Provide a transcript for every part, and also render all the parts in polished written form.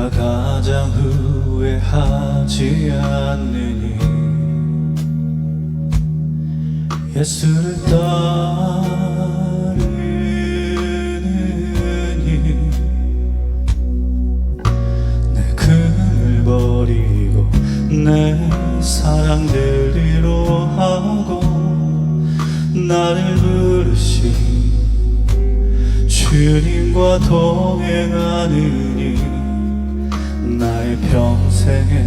내가 가장 후회하지 않느니 예수를 따르느니 내 금을 버리고 내 사랑들 위로하고 나를 부르신 주님과 동행하느니 나의 평생에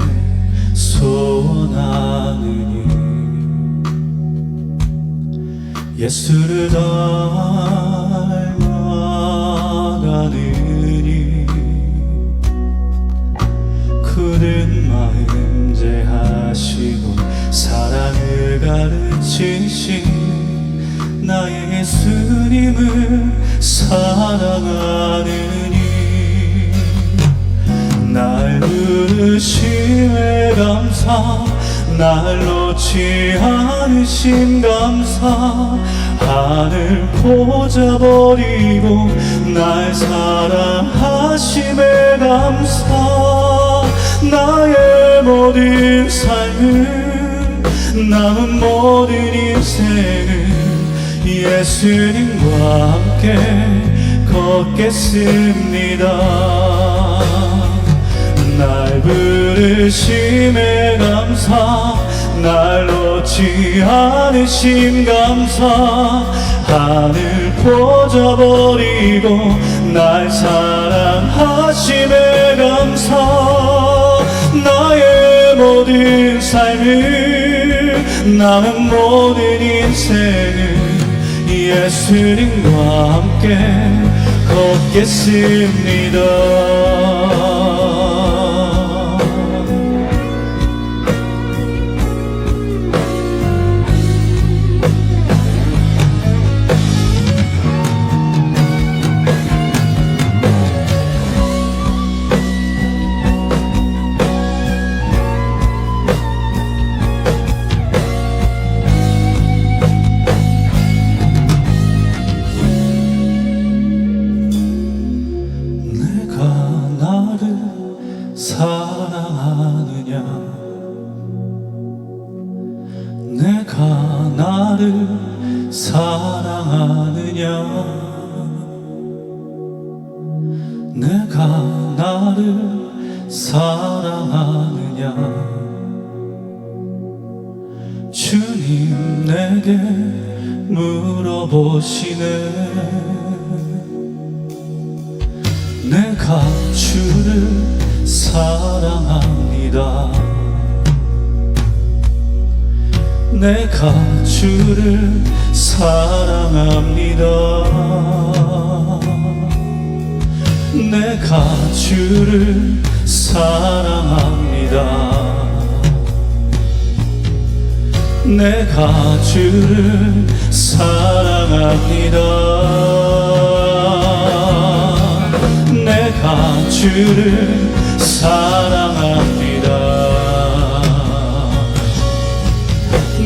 소원하느니 예수를 닮아가느니 굳은 마음 제하시고 사랑을 가르치신 나의 예수님을 사랑하느니 날 부르심에 감사 날 놓지 않으신 감사 하늘 보자 버리고 날 사랑하심에 감사 나의 모든 삶을 남은 모든 인생을 예수님과 함께 걷겠습니다. 날 부르심에 감사 날 놓지 않으신 감사 하늘 보자 버리고 날 사랑하심에 감사 나의 모든 삶을 남은 모든 인생을 예수님과 함께 걷겠습니다. 사랑하느냐 내가 나를 사랑하느냐 내가 나를 사랑하느냐 주님 내게 물어보시네 내가 주를 사랑합니다. 내가 주를 사랑합니다. 내가 주를 사랑합니다. 내가 주를 사랑합니다. 내가 주를 사랑합니다.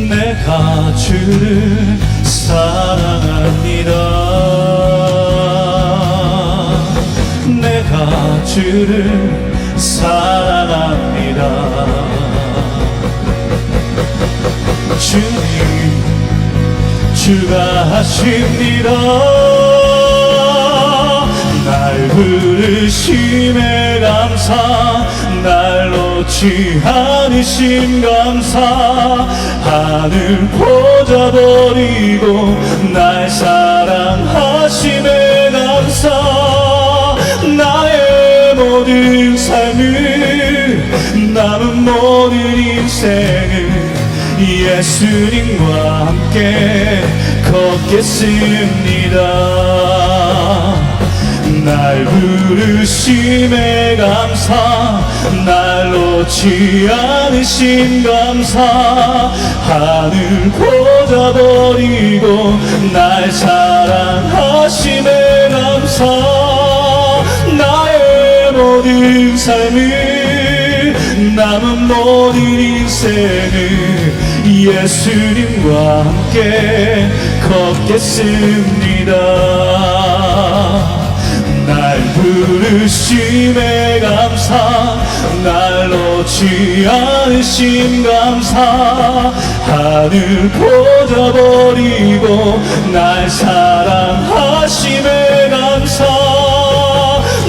내가 주를 사랑합니다. 내가 주를 사랑합니다. 주님 주가 하십니다. 날 부르심에 감사 날 놓지 않으신 감사 하늘 보자 버리고 날 사랑하심에 감사 나의 모든 삶을 남은 모든 인생을 예수님과 함께 걷겠습니다. 날 부르심에 감사 날 놓지 않으신 감사 하늘 보자 버리고 날 사랑하심에 감사 나의 모든 삶을 남은 모든 인생을 예수님과 함께 걷겠습니다. 날 부르심에 감사, 날 놓지 않으심 감사, 하늘 꽂아버리고 날 사랑하심에 감사.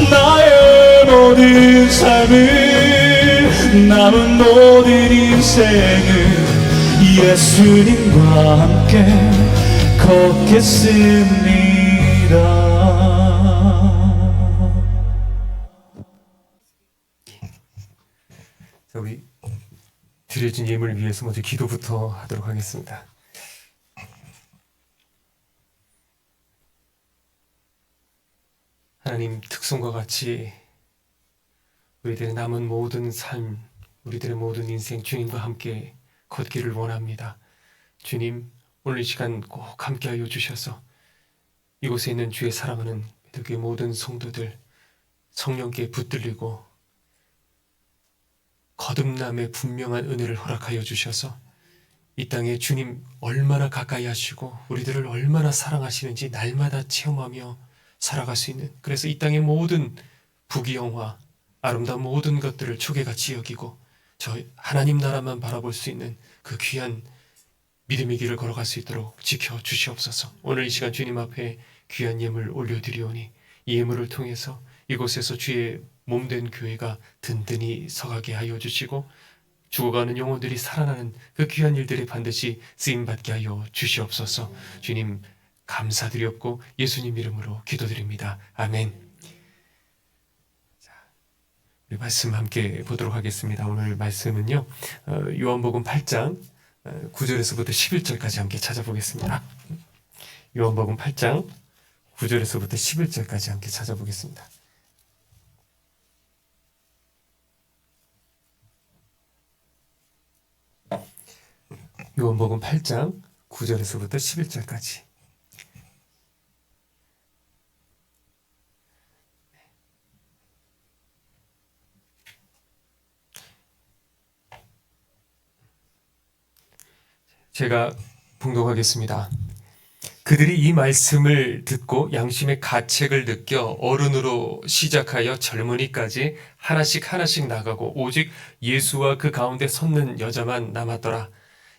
나의 모든 삶을, 남은 모든 인생을 예수님과 함께 걷겠습니다. 자, 우리 드려진 예물을 위해서 먼저 기도부터 하도록 하겠습니다. 하나님, 특성과 같이 우리들의 남은 모든 삶, 우리들의 모든 인생 주님과 함께 걷기를 원합니다. 주님, 오늘 이 시간 꼭 함께하여 주셔서 이곳에 있는 주의 사랑하는 믿음의 모든 성도들 성령께 붙들리고 거듭남의 분명한 은혜를 허락하여 주셔서 이 땅에 주님 얼마나 가까이 하시고 우리들을 얼마나 사랑하시는지 날마다 체험하며 살아갈 수 있는, 그래서 이 땅의 모든 부귀영화, 아름다운 모든 것들을 초계같이 여기고 저 하나님 나라만 바라볼 수 있는 그 귀한 믿음의 길을 걸어갈 수 있도록 지켜주시옵소서. 오늘 이 시간 주님 앞에 귀한 예물 올려드리오니 이 예물을 통해서 이곳에서 주의 몸된 교회가 든든히 서가게 하여 주시고 죽어가는 영혼들이 살아나는 그 귀한 일들에 반드시 쓰임받게 하여 주시옵소서. 주님 감사드리옵고 예수님 이름으로 기도드립니다. 아멘. 자, 우리 말씀 함께 보도록 하겠습니다. 오늘 말씀은요, 요한복음 8장 9절에서부터 11절까지 함께 찾아보겠습니다. 요한복음 8장 9절에서부터 11절까지 함께 찾아보겠습니다. 요한복음 8장 9절에서부터 11절까지. 제가 봉독하겠습니다. 그들이 이 말씀을 듣고 양심의 가책을 느껴 어른으로 시작하여 젊은이까지 하나씩 하나씩 나가고 오직 예수와 그 가운데 섰는 여자만 남았더라.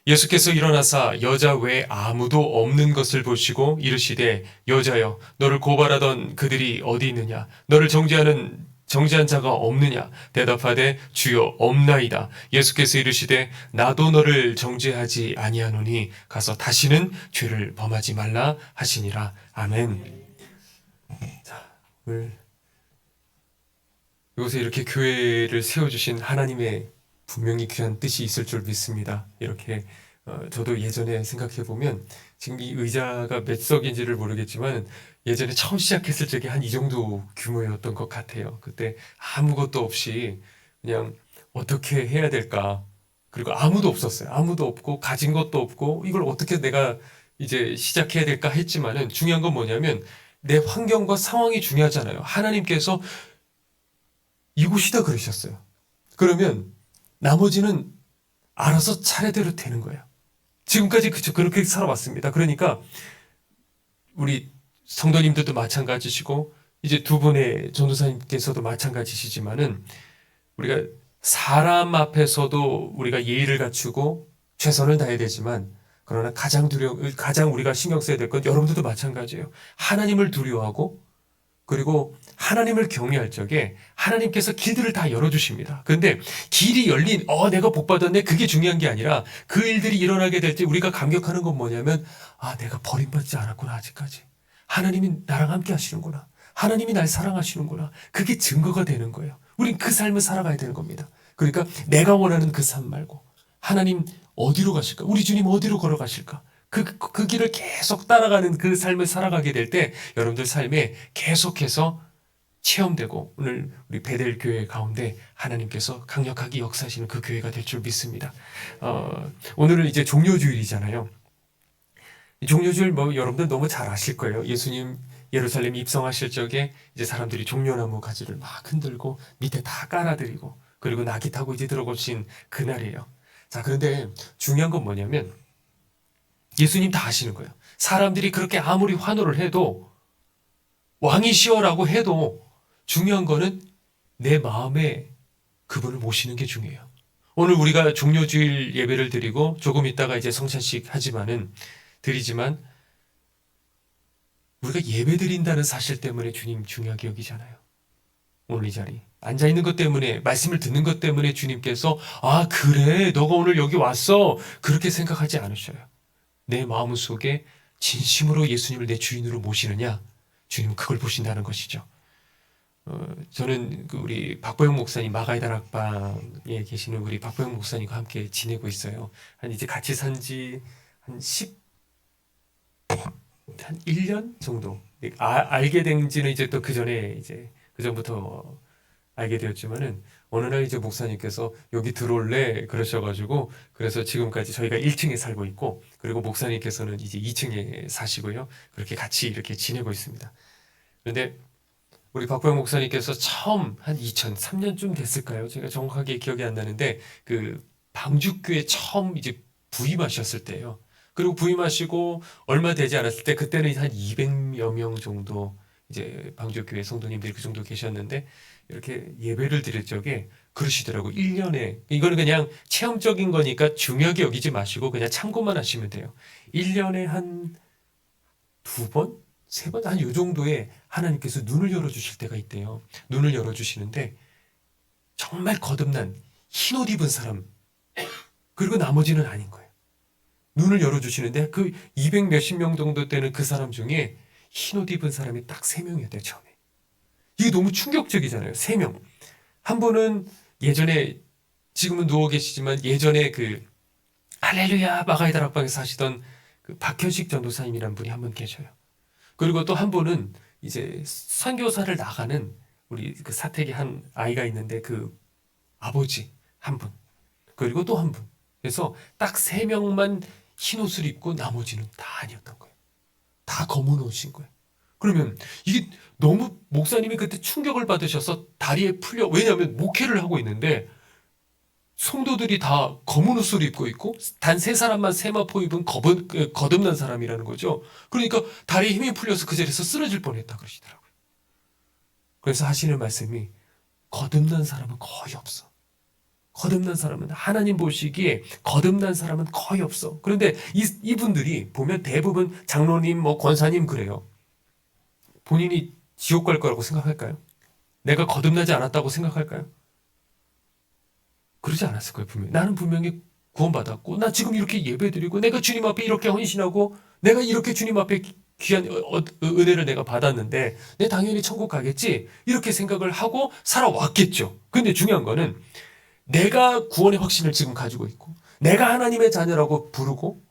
예수께서 일어나사 여자 외에 아무도 없는 것을 보시고 이르시되 여자여 너를 고발하던 그들이 어디 있느냐? 너를 정죄한 자가 없느냐? 대답하되 주여 없나이다. 예수께서 이르시되 나도 너를 정죄하지 아니하노니 가서 다시는 죄를 범하지 말라 하시니라. 아멘. 자, 오늘 이곳에 이렇게 교회를 세워주신 하나님의 분명히 귀한 뜻이 있을 줄 믿습니다. 이렇게 저도 예전에 생각해보면 지금 이 의자가 몇 석인지를 모르겠지만 예전에 처음 시작했을 적에 한 이 정도 규모였던 것 같아요. 그때 아무것도 없이 그냥 어떻게 해야 될까, 그리고 아무도 없었어요. 아무도 없고 가진 것도 없고 이걸 어떻게 내가 이제 시작해야 될까 했지만은 중요한 건 뭐냐면 내 환경과 상황이 중요하잖아요. 하나님께서 이곳이다 그러셨어요. 그러면 나머지는 알아서 차례대로 되는 거예요. 지금까지 그렇게 살아왔습니다. 그러니까 우리 성도님들도 마찬가지시고 이제 두 분의 전도사님께서도 마찬가지시지만은 우리가 사람 앞에서도 우리가 예의를 갖추고 최선을 다해야 되지만 그러나 가장 우리가 신경 써야 될 건 여러분들도 마찬가지예요. 하나님을 두려워하고 그리고 하나님을 경외할 적에 하나님께서 길들을 다 열어주십니다. 그런데 길이 열린 내가 복받았네 그게 중요한 게 아니라 그 일들이 일어나게 될 때 우리가 감격하는 건 뭐냐면 내가 버림받지 않았구나. 아직까지 하나님이 나랑 함께 하시는구나. 하나님이 날 사랑하시는구나. 그게 증거가 되는 거예요. 우린 그 삶을 살아가야 되는 겁니다. 그러니까 내가 원하는 그 삶 말고 하나님 어디로 가실까? 우리 주님 어디로 걸어가실까? 그 길을 계속 따라가는 그 삶을 살아가게 될 때 여러분들 삶에 계속해서 체험되고 오늘 우리 베델 교회 가운데 하나님께서 강력하게 역사하시는 그 교회가 될 줄 믿습니다. 오늘은 이제 종료주일이잖아요. 종료주일 여러분들 너무 잘 아실 거예요. 예수님 예루살렘 입성하실 적에 이제 사람들이 종려나무 가지를 막 흔들고 밑에 다 깔아드리고 그리고 나귀 타고 이제 들어오신 그날이에요. 자, 그런데 중요한 건 뭐냐면 예수님 다 아시는 거예요. 사람들이 그렇게 아무리 환호를 해도 왕이시여라고 해도 중요한 거는 내 마음에 그분을 모시는 게 중요해요. 오늘 우리가 종료주일 예배를 드리고 조금 있다가 이제 성찬식 드리지만 우리가 예배 드린다는 사실 때문에 주님 중요하게 여기잖아요. 오늘 이 자리 앉아있는 것 때문에, 말씀을 듣는 것 때문에 주님께서 아 그래 너가 오늘 여기 왔어 그렇게 생각하지 않으셔요. 내 마음 속에 진심으로 예수님을 내 주인으로 모시느냐, 주님은 그걸 보신다는 것이죠. 저는 우리 박보영 목사님, 마가의 다락방에 계시는 우리 박보영 목사님과 함께 지내고 있어요. 이제 같이 산지 한 1년 정도. 알게 된 지는 이제 또 그 전에 이제 그 전부터 알게 되었지만은 어느 날 이제 목사님께서 여기 들어올래 그러셔가지고, 그래서 지금까지 저희가 1층에 살고 있고, 그리고 목사님께서는 이제 2층에 사시고요. 그렇게 같이 이렇게 지내고 있습니다. 그런데 우리 박보영 목사님께서 처음 한 2003년쯤 됐을까요? 제가 정확하게 기억이 안 나는데 그 방주교회 처음 이제 부임하셨을 때예요. 그리고 부임하시고 얼마 되지 않았을 때 그때는 한 200여 명 정도 이제 방주교회 성도님들이 그 정도 계셨는데, 이렇게 예배를 드릴 적에 그러시더라고. 1년에, 이거는 그냥 체험적인 거니까 중요하게 여기지 마시고 그냥 참고만 하시면 돼요. 1년에 한 2번? 3번? 한 요 정도에 하나님께서 눈을 열어주실 때가 있대요. 눈을 열어주시는데 정말 거듭난 흰옷 입은 사람, 그리고 나머지는 아닌 거예요. 눈을 열어주시는데 그 200 몇십 명 정도 되는 그 사람 중에 흰옷 입은 사람이 딱 3명이었대요, 처음에. 이게 너무 충격적이잖아요. 3명. 한 분은 예전에, 지금은 누워 계시지만 예전에 그 할렐루야 마가의 다락방에서 하시던 그 박현식 전도사님이라는 분이 한 분 계셔요. 그리고 또 한 분은 이제 선교사를 나가는 우리 그 사택에 한 아이가 있는데 그 아버지 한 분. 그리고 또 한 분. 그래서 딱 3명만 흰 옷을 입고 나머지는 다 아니었던 거예요. 다 검은 옷인 거예요. 그러면 이게 너무 목사님이 그때 충격을 받으셔서 다리에 풀려, 왜냐하면 목회를 하고 있는데 성도들이 다 검은 옷을 입고 있고 단 3사람만 세마포 입은 거듭난 사람이라는 거죠. 그러니까 다리에 힘이 풀려서 그 자리에서 쓰러질 뻔했다 그러시더라고요. 그래서 하시는 말씀이 거듭난 사람은 거의 없어. 거듭난 사람은, 하나님 보시기에 거듭난 사람은 거의 없어. 그런데 이분들이 보면 대부분 장로님, 권사님 그래요. 본인이 지옥 갈 거라고 생각할까요? 내가 거듭나지 않았다고 생각할까요? 그러지 않았을 거예요, 분명히. 나는 분명히 구원받았고, 나 지금 이렇게 예배드리고, 내가 주님 앞에 이렇게 헌신하고, 내가 이렇게 주님 앞에 귀한 은혜를 내가 받았는데, 내 당연히 천국 가겠지? 이렇게 생각을 하고 살아왔겠죠. 근데 중요한 거는, 내가 구원의 확신을 지금 가지고 있고, 내가 하나님의 자녀라고 부르고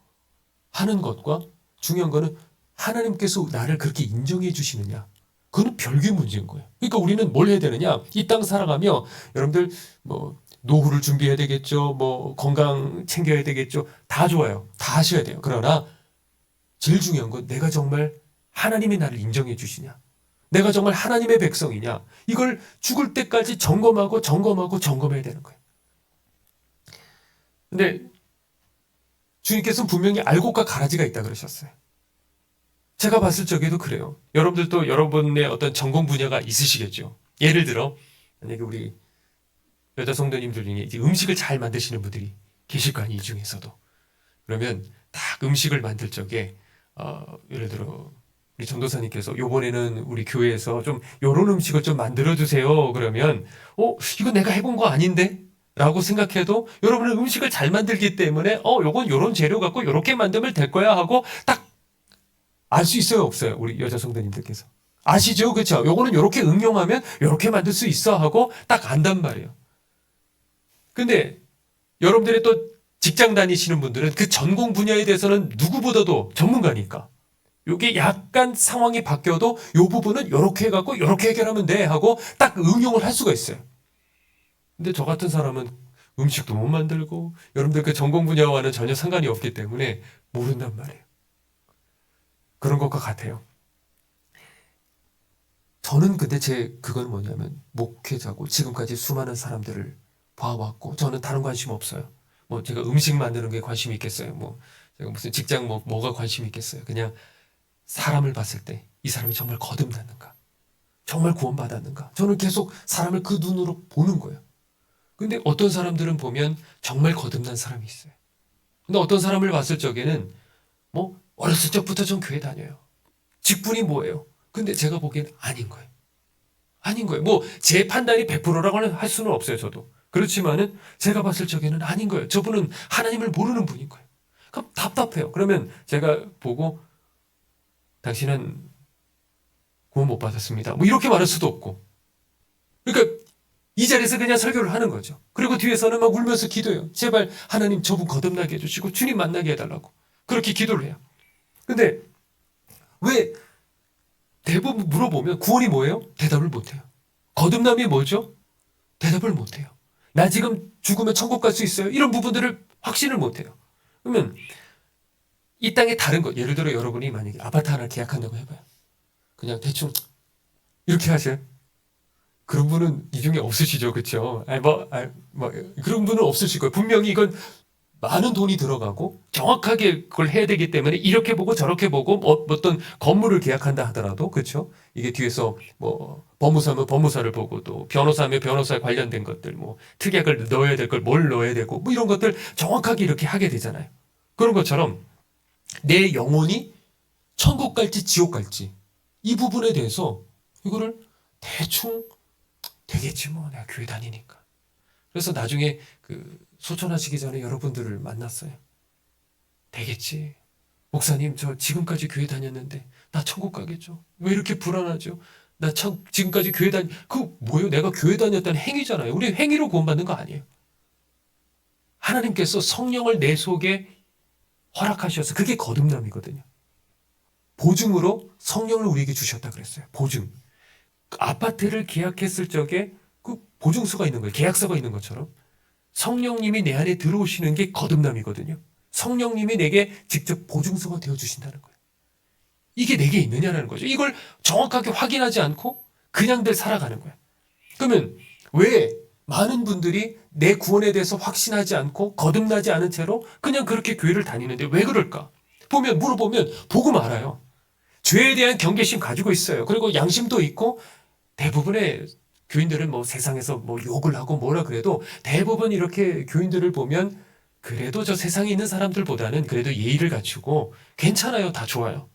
하는 것과, 중요한 거는 하나님께서 나를 그렇게 인정해 주시느냐, 그건 별개의 문제인 거예요. 그러니까 우리는 뭘 해야 되느냐, 이 땅 살아가며 여러분들 노후를 준비해야 되겠죠, 건강 챙겨야 되겠죠, 다 좋아요, 다 하셔야 돼요. 그러나 제일 중요한 건 내가 정말 하나님이 나를 인정해 주시냐, 내가 정말 하나님의 백성이냐, 이걸 죽을 때까지 점검해야 되는 거예요. 근데 주님께서는 분명히 알곡과 가라지가 있다 그러셨어요. 제가 봤을 적에도 그래요. 여러분들도 여러분의 어떤 전공 분야가 있으시겠죠. 예를 들어 만약에 우리 여자 성도님들 중에 이제 음식을 잘 만드시는 분들이 계실 거 아니에요, 이 중에서도. 그러면 딱 음식을 만들 적에 예를 들어 우리 전도사님께서 요번에는 우리 교회에서 좀 요런 음식을 좀 만들어 주세요. 그러면 이거 내가 해본 거 아닌데? 라고 생각해도 여러분은 음식을 잘 만들기 때문에 요건 요런 재료 갖고 요렇게 만들면 될 거야 하고 딱 알 수 있어요, 없어요? 우리 여자 성도님들께서 아시죠? 그렇죠? 요거는 요렇게 응용하면 요렇게 만들 수 있어 하고 딱 안단 말이에요. 근데 여러분들이 또 직장 다니시는 분들은 그 전공 분야에 대해서는 누구보다도 전문가니까 요게 약간 상황이 바뀌어도 요 부분은 요렇게 해갖고 요렇게 해결하면 돼 하고 딱 응용을 할 수가 있어요. 근데 저 같은 사람은 음식도 못 만들고 여러분들 그 전공 분야와는 전혀 상관이 없기 때문에 모른단 말이에요. 그런 것과 같아요. 저는 근데 그건 뭐냐면 목회자고 지금까지 수많은 사람들을 봐왔고 저는 다른 관심 없어요. 제가 음식 만드는 게 관심이 있겠어요. 제가 무슨 직장 뭐가 관심이 있겠어요. 그냥 사람을 봤을 때 이 사람이 정말 거듭났는가. 정말 구원받았는가? 저는 계속 사람을 그 눈으로 보는 거예요. 근데 어떤 사람들은 보면 정말 거듭난 사람이 있어요. 근데 어떤 사람을 봤을 적에는 뭐 어렸을 적부터 전 교회 다녀요. 직분이 뭐예요? 근데 제가 보기엔 아닌 거예요. 아닌 거예요. 뭐 제 판단이 100%라고 할 수는 없어요. 저도. 그렇지만은 제가 봤을 적에는 아닌 거예요. 저분은 하나님을 모르는 분인 거예요. 그럼 답답해요. 그러면 제가 보고 당신은 구원 못 받았습니다. 뭐 이렇게 말할 수도 없고. 그러니까 이 자리에서 그냥 설교를 하는 거죠. 그리고 뒤에서는 막 울면서 기도해요. 제발 하나님 저분 거듭나게 해주시고 주님 만나게 해달라고. 그렇게 기도를 해요. 근데 왜 대부분 물어보면 구원이 뭐예요? 대답을 못해요. 거듭남이 뭐죠? 대답을 못해요. 나 지금 죽으면 천국 갈 수 있어요? 이런 부분들을 확신을 못해요. 그러면 이 땅에 다른 것, 예를 들어 여러분이 만약에 아파트 하나 계약한다고 해봐요. 그냥 대충 이렇게 하세요. 그런 분은 이 중에 없으시죠, 그렇죠? 그런 분은 없으실 거예요. 분명히 이건 많은 돈이 들어가고 정확하게 그걸 해야 되기 때문에 이렇게 보고 저렇게 보고 어떤 건물을 계약한다 하더라도 그렇죠? 이게 뒤에서 뭐 법무사면 법무사를 보고 또 변호사면 변호사에 관련된 것들 뭐 특약을 넣어야 될 걸 뭘 넣어야 되고 뭐 이런 것들 정확하게 이렇게 하게 되잖아요. 그런 것처럼 내 영혼이 천국 갈지 지옥 갈지 이 부분에 대해서 이거를 대충 되겠지 뭐 내가 교회 다니니까. 그래서 나중에 그 소천하시기 전에 여러분들을 만났어요. 되겠지. 목사님 저 지금까지 교회 다녔는데 나 천국 가겠죠. 왜 이렇게 불안하죠? 지금까지 교회 그 뭐예요? 내가 교회 다녔다는 행위잖아요. 우리 행위로 구원받는 거 아니에요. 하나님께서 성령을 내 속에 허락하셔서 그게 거듭남이거든요. 보증으로 성령을 우리에게 주셨다 그랬어요. 보증. 아파트를 계약했을 적에 그 보증서가 있는 거예요. 계약서가 있는 것처럼. 성령님이 내 안에 들어오시는 게 거듭남이거든요. 성령님이 내게 직접 보증서가 되어주신다는 거예요. 이게 내게 있느냐라는 거죠. 이걸 정확하게 확인하지 않고 그냥들 살아가는 거예요. 그러면 왜 많은 분들이 내 구원에 대해서 확신하지 않고 거듭나지 않은 채로 그냥 그렇게 교회를 다니는데 왜 그럴까? 물어보면 보고 말아요. 죄에 대한 경계심 가지고 있어요. 그리고 양심도 있고 대부분의 교인들은 뭐 세상에서 뭐 욕을 하고 뭐라 그래도 대부분 이렇게 교인들을 보면 그래도 저 세상에 있는 사람들보다는 그래도 예의를 갖추고 괜찮아요. 다 좋아요.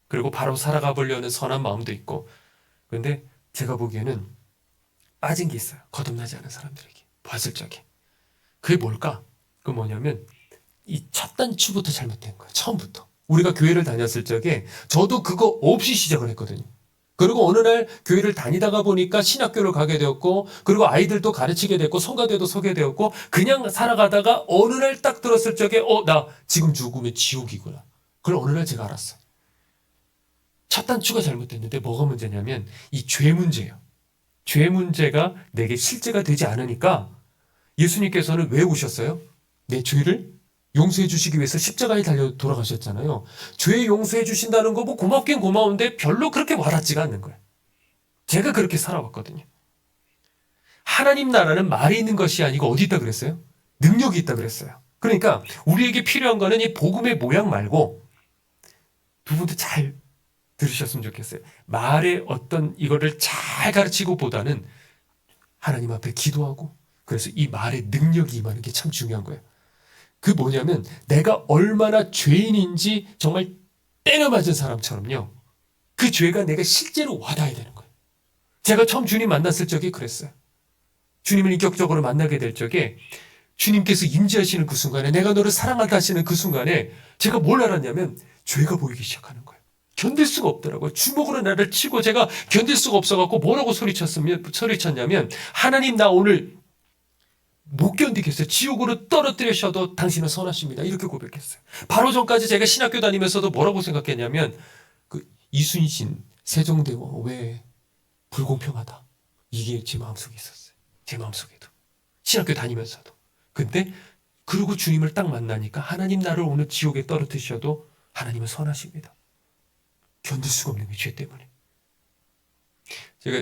그리고 바로 살아가 보려는 선한 마음도 있고. 그런데 제가 보기에는 빠진 게 있어요. 거듭나지 않은 사람들에게. 봤을 적에. 그게 뭘까? 그 뭐냐면 이 첫 단추부터 잘못된 거예요. 처음부터. 우리가 교회를 다녔을 적에 저도 그거 없이 시작을 했거든요. 그리고 어느 날 교회를 다니다가 보니까 신학교를 가게 되었고 그리고 아이들도 가르치게 됐고 성가대도 서게 되었고 그냥 살아가다가 어느 날 딱 들었을 적에 나 지금 죽으면 지옥이구나. 그걸 어느 날 제가 알았어요. 첫 단추가 잘못됐는데 뭐가 문제냐면 이 죄 문제예요. 죄 문제가 내게 실제가 되지 않으니까 예수님께서는 왜 오셨어요? 내 죄를 용서해 주시기 위해서 십자가에 달려 돌아가셨잖아요. 죄 용서해 주신다는 거 뭐 고맙긴 고마운데 별로 그렇게 와닿지가 않는 거예요. 제가 그렇게 살아왔거든요. 하나님 나라는 말이 있는 것이 아니고 어디 있다 그랬어요? 능력이 있다 그랬어요. 그러니까 우리에게 필요한 거는 이 복음의 모양 말고 두 분도 잘 들으셨으면 좋겠어요. 말의 어떤 이거를 잘 가르치고 보다는 하나님 앞에 기도하고 그래서 이 말의 능력이 임하는 게 참 중요한 거예요. 그 뭐냐면 내가 얼마나 죄인인지 정말 때려 맞은 사람처럼요. 그 죄가 내가 실제로 와닿아야 되는 거예요. 제가 처음 주님 만났을 적에 그랬어요. 주님을 인격적으로 만나게 될 적에 주님께서 임재하시는 그 순간에 내가 너를 사랑한다 하시는 그 순간에 제가 뭘 알았냐면 죄가 보이기 시작하는 거예요. 견딜 수가 없더라고요. 주먹으로 나를 치고 제가 견딜 수가 없어갖고 뭐라고 소리쳤냐면 하나님 나 오늘 못 견디겠어요. 지옥으로 떨어뜨리셔도 당신은 선하십니다. 이렇게 고백했어요. 바로 전까지 제가 신학교 다니면서도 뭐라고 생각했냐면 그 이순신 세종대왕 왜 불공평하다. 이게 제 마음속에 있었어요. 제 마음속에도. 신학교 다니면서도. 근데 그리고 주님을 딱 만나니까 하나님 나를 오늘 지옥에 떨어뜨리셔도 하나님은 선하십니다. 견딜 수가 없는 게 죄 때문에. 제가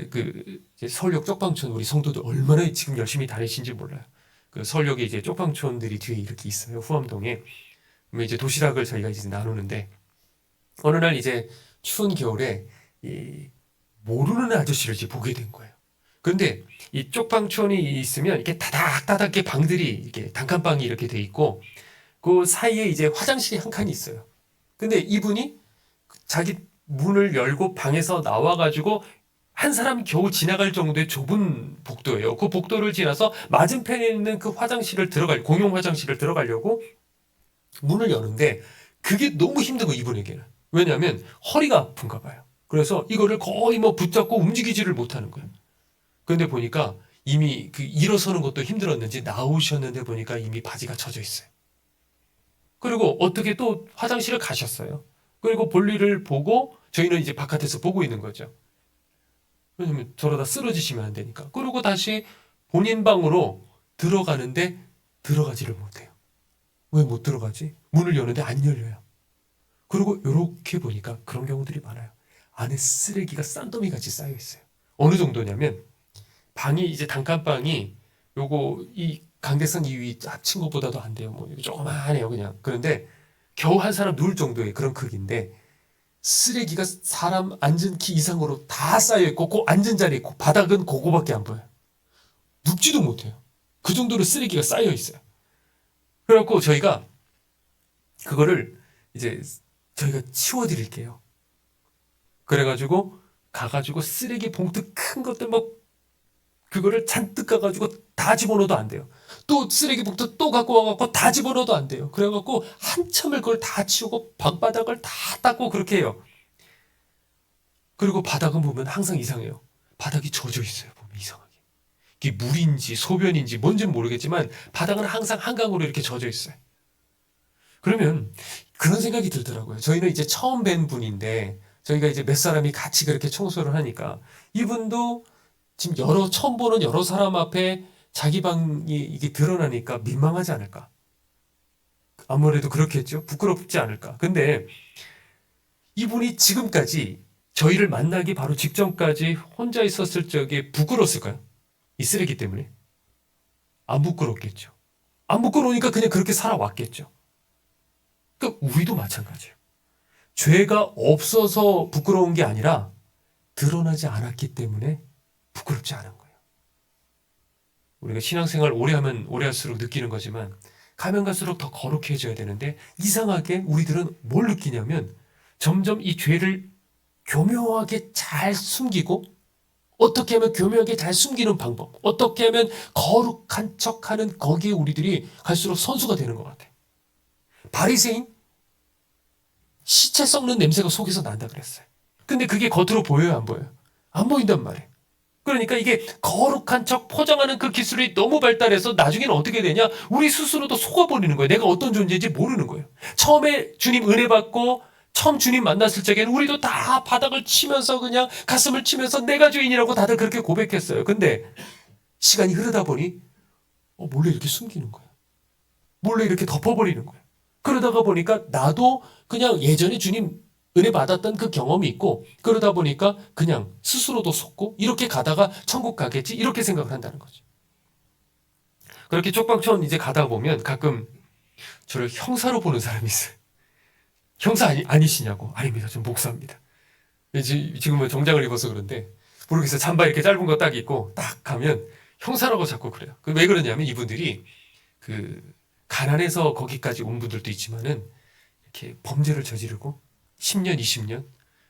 이제 서울역 쪽방촌 우리 성도들 얼마나 지금 열심히 다니신지 몰라요. 그 서울역에 이제 쪽방촌들이 뒤에 이렇게 있어요. 후암동에. 그러면 이제 도시락을 저희가 이제 나누는데 어느 날 이제 추운 겨울에 이 모르는 아저씨를 이제 보게 된 거예요. 그런데 이 쪽방촌이 있으면 이렇게 다닥다닥 게 방들이 이렇게 단칸방이 이렇게 돼 있고 그 사이에 이제 화장실이 한 칸이 있어요. 근데 이분이 자기 문을 열고 방에서 나와가지고 한 사람이 겨우 지나갈 정도의 좁은 복도예요. 그 복도를 지나서 맞은편에 있는 그 화장실을 공용 화장실을 들어가려고 문을 여는데 그게 너무 힘든 거 이분에게는. 왜냐하면 허리가 아픈가 봐요. 그래서 이거를 거의 뭐 붙잡고 움직이지를 못하는 거예요. 그런데 보니까 이미 그 일어서는 것도 힘들었는지 나오셨는데 보니까 이미 바지가 젖어 있어요. 그리고 어떻게 또 화장실을 가셨어요. 그리고 볼일을 보고 저희는 이제 바깥에서 보고 있는 거죠. 왜냐면 저러다 쓰러지시면 안 되니까. 그리고 다시 본인 방으로 들어가는데 들어가지를 못해요. 왜 못 들어가지? 문을 여는데 안 열려요. 그리고 이렇게 보니까 그런 경우들이 많아요. 안에 쓰레기가 쌍더미 같이 쌓여 있어요. 어느 정도냐면 방이 이제 단칸방이 요거 이 강대상 2위 합친 것보다도 안 돼요. 뭐 조그만해요 그냥. 그런데 겨우 한 사람 누울 정도의 그런 크기인데 쓰레기가 사람 앉은 키 이상으로 다 쌓여 있고 그 앉은 자리에 있고 바닥은 그거밖에 안 보여요. 눕지도 못해요. 그 정도로 쓰레기가 쌓여 있어요. 그래갖고 저희가 그거를 이제 저희가 치워드릴게요. 그래가지고 가가지고 쓰레기 봉투 큰 것들 뭐 그거를 잔뜩 가가지고 다 집어넣어도 안 돼요. 또 쓰레기 봉투 또 갖고 와갖고 다 집어넣어도 안 돼요. 그래갖고 한참을 그걸 다 치우고 방바닥을 다 닦고 그렇게 해요. 그리고 바닥은 보면 항상 이상해요. 바닥이 젖어 있어요. 보면 이상하게. 이게 물인지 소변인지 뭔지는 모르겠지만 바닥은 항상 한강으로 이렇게 젖어 있어요. 그러면 그런 생각이 들더라고요. 저희는 이제 처음 뵌 분인데 저희가 이제 몇 사람이 같이 그렇게 청소를 하니까 이분도 지금 처음 보는 여러 사람 앞에 자기 방이 이게 드러나니까 민망하지 않을까? 아무래도 그렇겠죠. 부끄럽지 않을까? 근데 이분이 지금까지 저희를 만나기 바로 직전까지 혼자 있었을 적에 부끄러웠을까요? 이 쓰레기 때문에? 안 부끄럽겠죠. 안 부끄러우니까 그냥 그렇게 살아왔겠죠. 그러니까 우리도 마찬가지예요. 죄가 없어서 부끄러운 게 아니라 드러나지 않았기 때문에 부끄럽지 않은 거예요. 우리가 신앙생활 오래 하면 오래 할수록 느끼는 거지만 가면 갈수록 더 거룩해져야 되는데 이상하게 우리들은 뭘 느끼냐면 점점 이 죄를 교묘하게 잘 숨기고 어떻게 하면 교묘하게 잘 숨기는 방법, 어떻게 하면 거룩한 척하는 거기에 우리들이 갈수록 선수가 되는 것 같아요. 바리새인 시체 썩는 냄새가 속에서 난다 그랬어요. 근데 그게 겉으로 보여요, 안 보여요? 안 보인단 말이에요. 그러니까 이게 거룩한 척 포장하는 그 기술이 너무 발달해서 나중에는 어떻게 되냐? 우리 스스로도 속아버리는 거예요. 내가 어떤 존재인지 모르는 거예요. 처음에 주님 은혜 받고 처음 주님 만났을 적에는 우리도 다 바닥을 치면서 그냥 가슴을 치면서 내가 죄인이라고 다들 그렇게 고백했어요. 근데 시간이 흐르다 보니 몰래 이렇게 숨기는 거예요. 몰래 이렇게 덮어버리는 거예요. 그러다가 보니까 나도 그냥 예전에 주님 은혜 받았던 그 경험이 있고 그러다 보니까 그냥 스스로도 속고 이렇게 가다가 천국 가겠지 이렇게 생각을 한다는 거죠. 그렇게 쪽방촌 이제 가다 보면 가끔 저를 형사로 보는 사람이 있어요. 형사 아니시냐고. 아닙니다. 전 목사입니다. 지금은 정장을 입어서 그런데 모르겠어요. 잠바 이렇게 짧은 거 딱 입고 딱 가면 형사라고 자꾸 그래요. 왜 그러냐면 이분들이 그 가난해서 거기까지 온 분들도 있지만은 이렇게 범죄를 저지르고 10년, 20년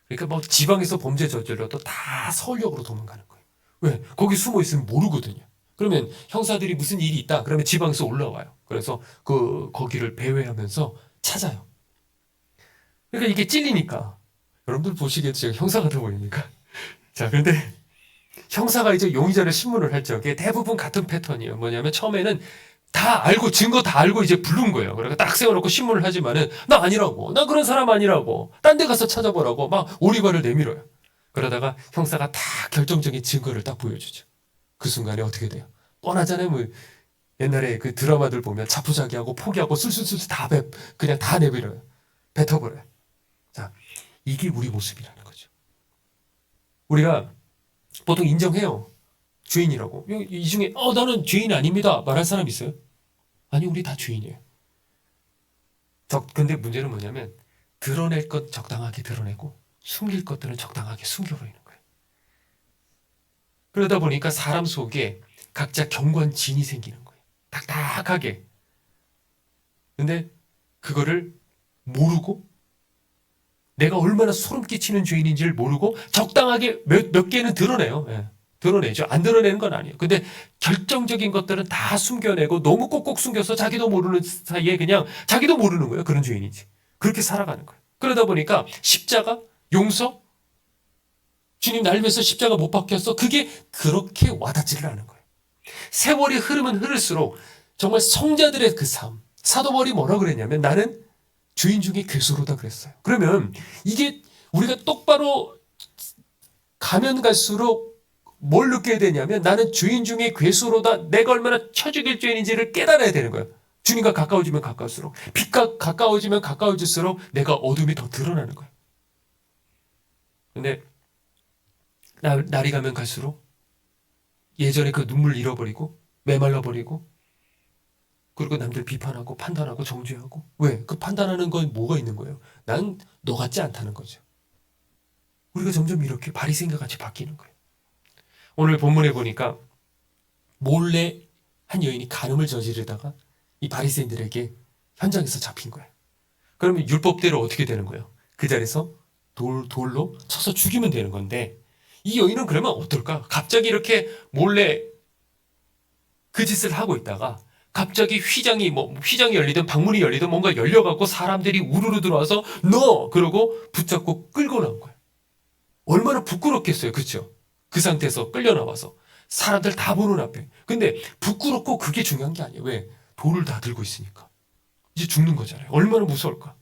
그러니까 뭐 지방에서 범죄 저질러도 다 서울역으로 도망가는 거예요. 왜? 거기 숨어 있으면 모르거든요. 그러면 형사들이 무슨 일이 있다. 그러면 지방에서 올라와요. 그래서 거기를 배회하면서 찾아요. 그러니까 이게 찔리니까 여러분들 보시기에도 제가 형사 같아 보이니까 자 그런데 형사가 이제 용의자를 신문을 할 적에 대부분 같은 패턴이에요. 뭐냐면 처음에는 다 알고 증거 다 알고 이제 부른 거예요. 그러니까 딱 세워놓고 신문을 하지만은 나 아니라고, 나 그런 사람 아니라고, 딴 데 가서 찾아보라고 막 오리발을 내밀어요. 그러다가 형사가 다 결정적인 증거를 딱 보여주죠. 그 순간에 어떻게 돼요? 뻔하잖아요. 뭐 옛날에 그 드라마들 보면 자포자기하고 포기하고 술술술 그냥 다 내버려요. 뱉어버려요. 자, 이게 우리 모습이라는 거죠. 우리가 보통 인정해요. 죄인이라고. 이 중에 나는 죄인 아닙니다 말할 사람 있어요? 아니 우리 다 죄인이에요. 근데 문제는 뭐냐면 드러낼 것 적당하게 드러내고 숨길 것들은 적당하게 숨겨버리는 거예요. 그러다 보니까 사람 속에 각자 경관진이 생기는 거예요. 딱딱하게. 근데 그거를 모르고 내가 얼마나 소름 끼치는 죄인인지를 모르고 적당하게 몇 개는 드러내요. 예. 드러내죠. 안 드러내는 건 아니에요. 근데 결정적인 것들은 다 숨겨내고 너무 꼭꼭 숨겨서 자기도 모르는 사이에 그냥 자기도 모르는 거예요. 그런 죄인인지. 그렇게 살아가는 거예요. 그러다 보니까 십자가, 용서, 주님 날 위해서 십자가 못 박혔어. 그게 그렇게 와닿지를 않은 거예요. 세월이 흐르면 흐를수록 정말 성자들의 그 삶, 사도 바울이 뭐라 그랬냐면 나는 주인 중에 괴수로다 그랬어요. 그러면 이게 우리가 똑바로 가면 갈수록 뭘 느껴야 되냐면 나는 주인 중에 괴수로다. 내가 얼마나 처죽일 죄인인지를 깨달아야 되는 거예요. 주님과 가까워지면 가까울수록 빛과 가까워지면 가까워질수록 내가 어둠이 더 드러나는 거예요. 근데 날이 가면 갈수록 예전에 그 눈물 잃어버리고 메말라버리고 그리고 남들 비판하고 판단하고 정죄하고 왜? 그 판단하는 건 뭐가 있는 거예요? 난 너 같지 않다는 거죠. 우리가 점점 이렇게 바리새인과 같이 바뀌는 거예요. 오늘 본문에 보니까 몰래 한 여인이 간음을 저지르다가 이 바리새인들에게 현장에서 잡힌 거예요. 그러면 율법대로 어떻게 되는 거예요? 그 자리에서 돌로 쳐서 죽이면 되는 건데 이 여인은 그러면 어떨까? 갑자기 이렇게 몰래 그 짓을 하고 있다가 갑자기 휘장이 열리든 방문이 열리든 뭔가 열려갖고 사람들이 우르르 들어와서 너! 그러고 붙잡고 끌고 나온 거예요. 얼마나 부끄럽겠어요. 그렇죠? 그 상태에서 끌려 나와서 사람들 다 보는 앞에. 근데 부끄럽고 그게 중요한 게 아니에요. 왜? 돌을 다 들고 있으니까. 이제 죽는 거잖아요. 얼마나 무서울까?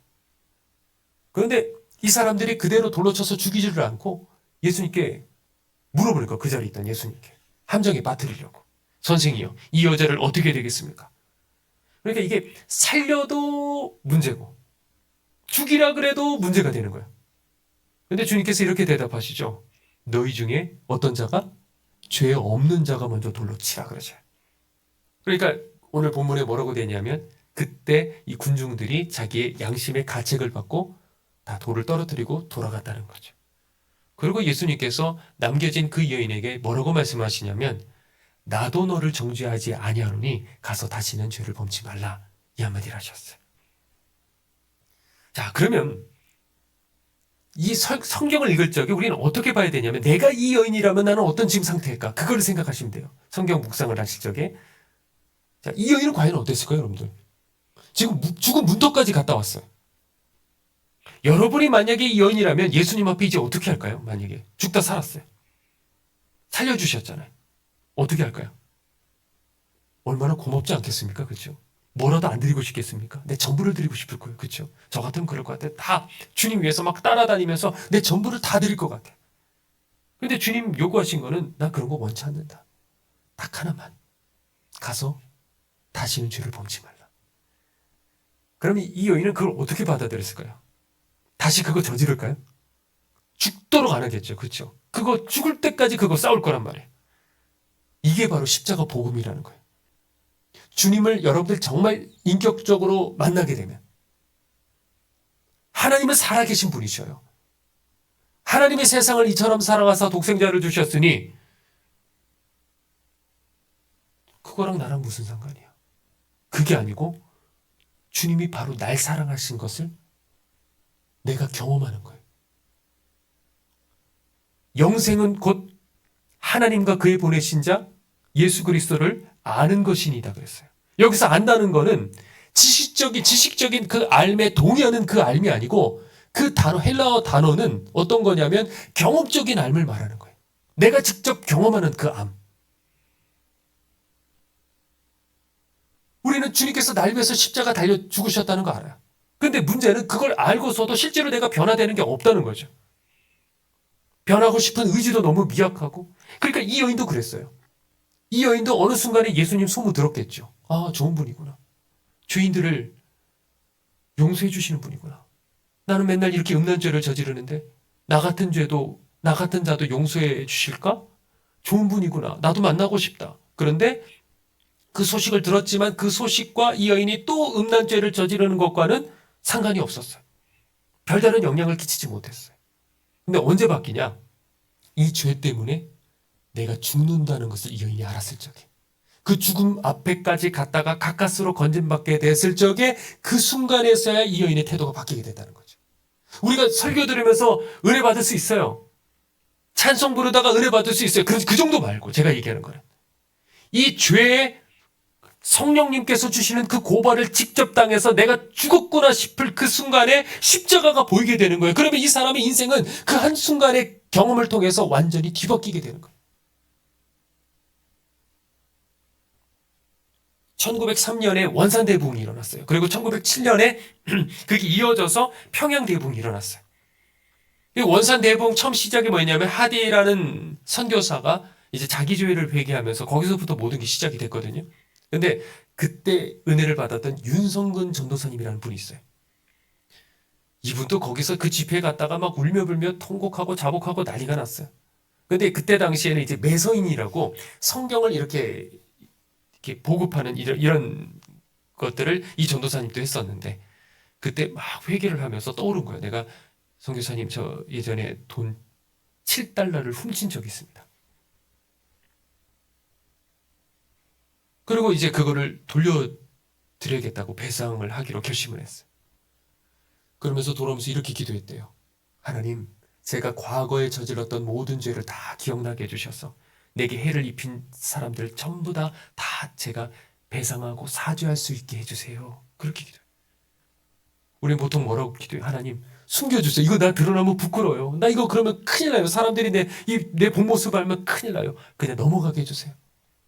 그런데 이 사람들이 그대로 돌로 쳐서 죽이지를 않고 예수님께 물어보는 거예요. 그 자리에 있던 예수님께. 함정에 빠뜨리려고. 선생이요. 이 여자를 어떻게 되겠습니까? 그러니까 이게 살려도 문제고 죽이라 그래도 문제가 되는 거예요. 근데 주님께서 이렇게 대답하시죠. 너희 중에 어떤 자가 죄 없는 자가 먼저 돌로 치라 그러죠. 그러니까 오늘 본문에 뭐라고 되냐면 그때 이 군중들이 자기의 양심의 가책을 받고 다 돌을 떨어뜨리고 돌아갔다는 거죠. 그리고 예수님께서 남겨진 그 여인에게 뭐라고 말씀하시냐면 나도 너를 정죄하지 아니하노니 가서 다시는 죄를 범치 말라 이 한마디를 하셨어요. 자, 그러면 이 성경을 읽을 적에 우리는 어떻게 봐야 되냐면 내가 이 여인이라면 나는 어떤 지금 상태일까? 그걸 생각하시면 돼요. 성경 묵상을 하실 적에. 자, 이 여인은 과연 어땠을까요, 여러분들? 지금 죽은 문턱까지 갔다 왔어요. 여러분이 만약에 이 여인이라면 예수님 앞에 이제 어떻게 할까요? 만약에 죽다 살았어요. 살려주셨잖아요. 어떻게 할까요? 얼마나 고맙지 않겠습니까? 그렇죠? 뭐라도 안 드리고 싶겠습니까? 내 전부를 드리고 싶을 거예요. 그렇죠? 저 같으면 그럴 것 같아요. 다 주님 위해서 막 따라다니면서 내 전부를 다 드릴 것 같아요. 근데 주님 요구하신 거는 나 그런 거 원치 않는다. 딱 하나만. 가서 다시는 죄를 범치 말라. 그럼 이 여인은 그걸 어떻게 받아들였을까요? 다시 그거 저지를까요? 죽도록 안 하겠죠. 그렇죠? 그거 죽을 때까지 그거 싸울 거란 말이에요. 이게 바로 십자가 복음이라는 거예요. 주님을 여러분들 정말 인격적으로 만나게 되면 하나님은 살아계신 분이셔요. 하나님의 세상을 이처럼 사랑하사 독생자를 주셨으니 그거랑 나랑 무슨 상관이야? 그게 아니고 주님이 바로 날 사랑하신 것을 내가 경험하는 거예요. 영생은 곧 하나님과 그의 보내신 자 예수 그리스도를 아는 것이니다 그랬어요. 여기서 안다는 거는 지식적인 그 알에 동의하는 그 알이 아니고 그 단어 헬라어 단어는 어떤 거냐면 경험적인 알을 말하는 거예요. 내가 직접 경험하는 그 암. 우리는 주님께서 날 위해서 십자가 달려 죽으셨다는 거 알아요. 근데 문제는 그걸 알고서도 실제로 내가 변화되는 게 없다는 거죠. 변하고 싶은 의지도 너무 미약하고. 그러니까 이 여인도 그랬어요. 이 여인도 어느 순간에 예수님 소문 들었겠죠. 아, 좋은 분이구나. 죄인들을 용서해 주시는 분이구나. 나는 맨날 이렇게 음란죄를 저지르는데 나 같은 자도 용서해 주실까? 좋은 분이구나. 나도 만나고 싶다. 그런데 그 소식을 들었지만 그 소식과 이 여인이 또 음란죄를 저지르는 것과는 상관이 없었어요. 별다른 영향을 끼치지 못했어요. 근데 언제 바뀌냐? 이 죄 때문에 내가 죽는다는 것을 이 여인이 알았을 적에, 그 죽음 앞에까지 갔다가 가까스로 건진받게 됐을 적에 그 순간에서야 이 여인의 태도가 바뀌게 됐다는 거죠. 우리가 설교 들으면서 은혜 받을 수 있어요. 찬송 부르다가 은혜 받을 수 있어요. 그 정도 말고 제가 얘기하는 거는 이 죄에 성령님께서 주시는 그 고발을 직접 당해서 내가 죽었구나 싶을 그 순간에 십자가가 보이게 되는 거예요. 그러면 이 사람의 인생은 그 한순간의 경험을 통해서 완전히 뒤바뀌게 되는 거예요. 1903년에 원산대붕이 일어났어요. 그리고 1907년에 그게 이어져서 평양대붕이 일어났어요. 원산대붕 처음 시작이 뭐였냐면 하디라는 선교사가 이제 자기 죄를 회개하면서 거기서부터 모든 게 시작이 됐거든요. 근데 그때 은혜를 받았던 윤성근 전도사님이라는 분이 있어요. 이분도 거기서 그 집회에 갔다가 막 울며불며 통곡하고 자복하고 난리가 났어요. 근데 그때 당시에는 이제 매서인이라고 성경을 이렇게 보급하는 이런 것들을 이 전도사님도 했었는데 그때 막 회개를 하면서 떠오른 거예요. 내가 선교사님 저 예전에 돈 7달러를 훔친 적이 있습니다. 그리고 이제 그거를 돌려드려야겠다고 배상을 하기로 결심을 했어요. 그러면서 돌아오면서 이렇게 기도했대요. 하나님, 제가 과거에 저질렀던 모든 죄를 다 기억나게 해주셔서 내게 해를 입힌 사람들 전부 다 제가 배상하고 사죄할 수 있게 해주세요. 그렇게 기도해요. 우리는 보통 뭐라고 기도해요? 하나님, 숨겨주세요. 이거 나 드러나면 부끄러워요. 나 이거 그러면 큰일 나요. 사람들이 내 본 모습 알면 큰일 나요. 그냥 넘어가게 해주세요.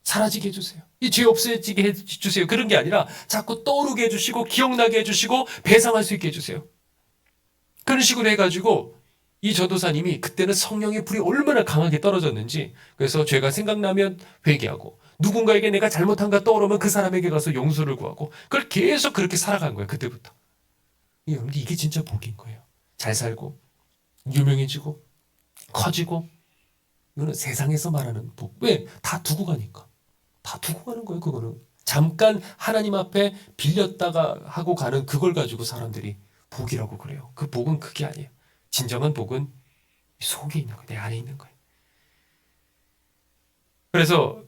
사라지게 해주세요. 이 죄 없어지게 해주세요. 그런 게 아니라 자꾸 떠오르게 해주시고 기억나게 해주시고 배상할 수 있게 해주세요. 그런 식으로 해가지고 이 전도사님이 그때는 성령의 불이 얼마나 강하게 떨어졌는지 그래서 죄가 생각나면 회개하고 누군가에게 내가 잘못한 거 떠오르면 그 사람에게 가서 용서를 구하고 그걸 계속 그렇게 살아간 거예요. 그때부터. 여러분 이게 진짜 복인 거예요. 잘 살고 유명해지고 커지고 이거는 세상에서 말하는 복. 왜? 다 두고 가니까. 다 두고 가는 거예요. 그거는. 잠깐 하나님 앞에 빌렸다가 하고 가는 그걸 가지고 사람들이 복이라고 그래요. 그 복은 그게 아니에요. 진정한 복은 속에 있는 거예요. 내 안에 있는 거예요. 그래서